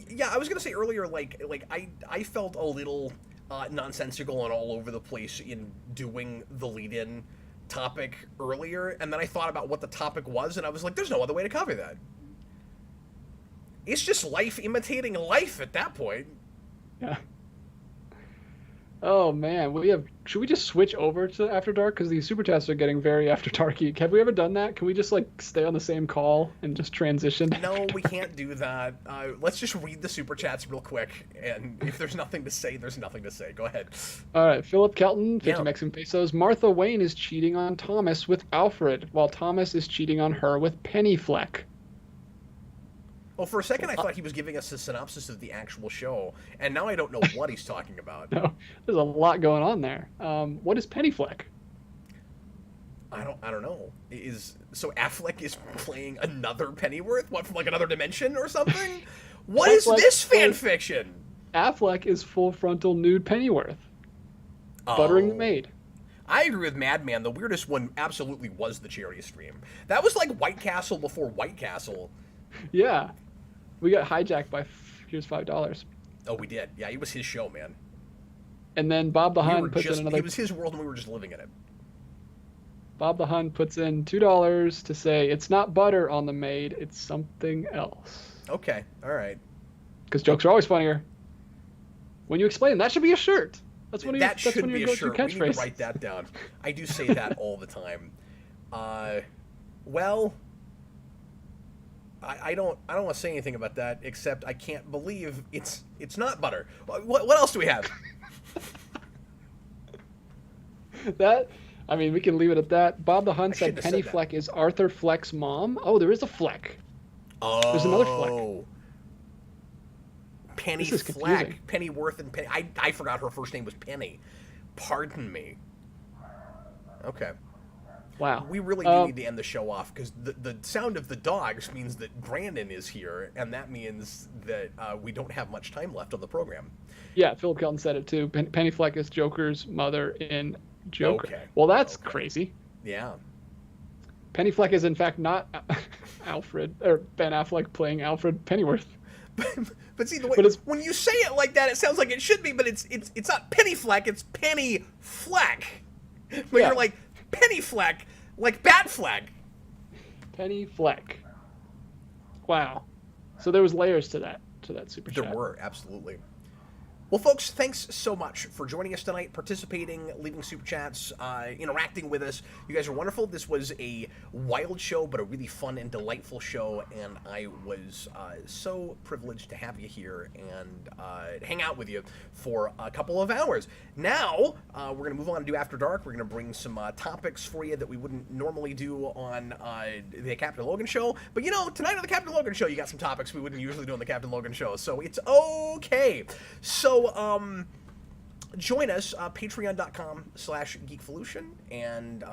S1: Yeah, I was going to say earlier, like I felt a little nonsensical and all over the place in doing the lead-in topic earlier, and then I thought about what the topic was, and I was like, there's no other way to cover that. It's just life imitating life at that point.
S3: Yeah. Oh man, should we just switch over to After Dark? Because these super chats are getting very After Darky. Have we ever done that? Can we just like stay on the same call and just transition?
S1: No, we can't do that. Let's just read the super chats real quick, and if there's nothing to say, there's nothing to say. Go ahead.
S3: All right, Philip Kelton, 50 Mexican pesos. Martha Wayne is cheating on Thomas with Alfred, while Thomas is cheating on her with Penny Fleck.
S1: Well, for a second, I thought he was giving us a synopsis of the actual show, and now I don't know what he's talking about.
S3: No, there's a lot going on there. What is Penny Fleck?
S1: I don't know. So Affleck is playing another Pennyworth? What, from like another dimension or something? What is this fan fiction?
S3: Affleck is full frontal nude Pennyworth, buttering the maid.
S1: I agree with Madman. The weirdest one absolutely was the charity stream. That was like White Castle before White Castle.
S3: Yeah. We got hijacked by here's $5.
S1: Oh, we did. Yeah, it was his show, man.
S3: And then Bob the Hun puts in another...
S1: It was his world and we were just living in it.
S3: Bob the Hun puts in $2 to say it's not butter on the maid, it's something else.
S1: Okay, all right.
S3: Because jokes are always funnier when you explain. That should be a shirt. That's one of your,
S1: that should be a shirt.
S3: Catchphrase.
S1: We need to write that down. I do say that all the time. Well... I don't want to say anything about that, except I can't believe it's not butter. What else do we have?
S3: We can leave it at that. Bob the Hun said Penny Fleck is Arthur Fleck's mom. Oh, there is a Fleck.
S1: Oh.
S3: There's another Fleck.
S1: Penny Fleck. Pennyworth and Penny. I forgot her first name was Penny. Pardon me. Okay.
S3: Wow.
S1: We really do need to end the show off because the sound of the dogs means that Brandon is here, and that means that we don't have much time left on the program.
S3: Yeah, Philip Kelton said it too. Penny Fleck is Joker's mother in Joker.
S1: Okay.
S3: Well, that's crazy.
S1: Yeah.
S3: Penny Fleck is in fact not Alfred or Ben Affleck playing Alfred Pennyworth.
S1: But see, when you say it like that, it sounds like it should be, but it's not Penny Fleck, it's Penny Fleck. But you're like, Penny Fleck, like Bat Fleck.
S3: Penny Fleck. Wow. So there was layers to that super chat.
S1: There were, absolutely. Well, folks, thanks so much for joining us tonight, participating, leaving super chats, interacting with us. You guys are wonderful. This was a wild show, but a really fun and delightful show, and I was so privileged to have you here and hang out with you for a couple of hours. Now, we're going to move on to do After Dark. We're going to bring some topics for you that we wouldn't normally do on the Captain Logan show. But, tonight on the Captain Logan show, you got some topics we wouldn't usually do on the Captain Logan show, so it's okay. So, join us, patreon.com/geekvolution, and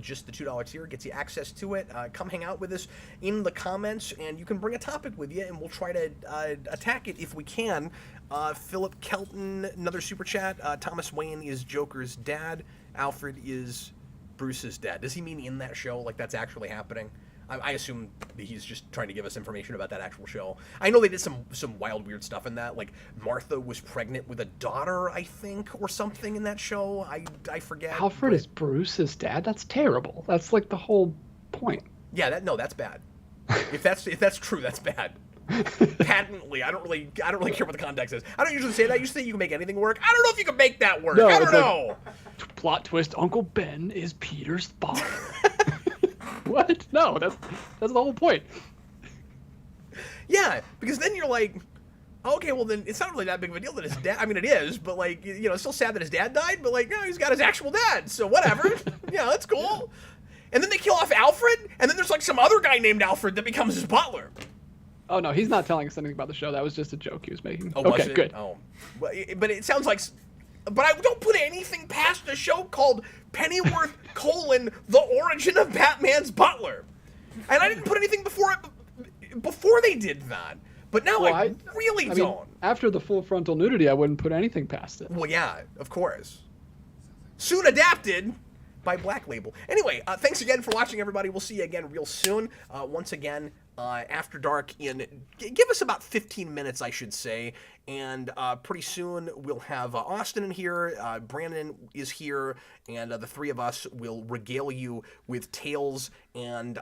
S1: just the $2 tier gets you access to it. Come hang out with us in the comments, and you can bring a topic with you, and we'll try to attack it if we can. Philip Kelton, another super chat. Thomas Wayne is Joker's dad. Alfred is Bruce's dad. Does he mean in that show, like that's actually happening? I assume he's just trying to give us information about that actual show. I know they did some wild, weird stuff in that. Like, Martha was pregnant with a daughter, I think, or something in that show. I forget.
S3: Alfred is Bruce's dad? That's terrible. That's like the whole point.
S1: Yeah, that's bad. If that's true, that's bad. Patently, I don't really care what the context is. I don't usually say that. I usually say you can make anything work. I don't know if you can make that work. I don't know.
S3: Plot twist: Uncle Ben is Peter's father. What? No, that's the whole point.
S1: Yeah, because then you're like, okay, well then it's not really that big of a deal that his dad. I mean, it is, but like, it's still sad that his dad died. But like, no, he's got his actual dad, so whatever. Yeah, that's cool. And then they kill off Alfred, and then there's like some other guy named Alfred that becomes his butler.
S3: Oh no, he's not telling us anything about the show. That was just a joke he was making.
S1: Oh,
S3: okay,
S1: was it?
S3: Good.
S1: Oh, but it sounds like. But I don't put anything past a show called Pennyworth: The Origin of Batman's Butler, and I didn't put anything before they did that. But now I really don't.
S3: After the full frontal nudity, I wouldn't put anything past it.
S1: Well, yeah, of course. Soon adapted by Black Label. Anyway, thanks again for watching, everybody. We'll see you again real soon. Once again, After Dark give us about 15 minutes, I should say. And pretty soon we'll have Austin in here, Brandon is here, and the three of us will regale you with tales and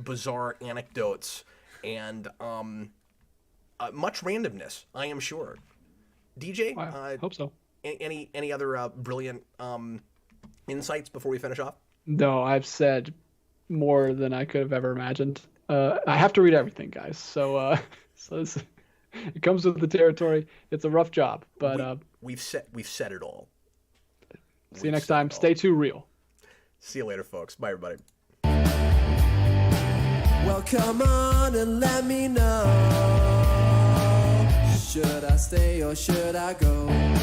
S1: bizarre anecdotes and much randomness, I am sure. DJ?
S3: I hope so.
S1: Any other brilliant insights before we finish off?
S3: No, I've said more than I could have ever imagined. I have to read everything, guys. So it comes with the territory. It's a rough job, but
S1: we've said it all.
S3: See you next time. Stay too real.
S1: See you later, folks. Bye, everybody.
S2: Well, come on and let me know. Should I stay or should I go?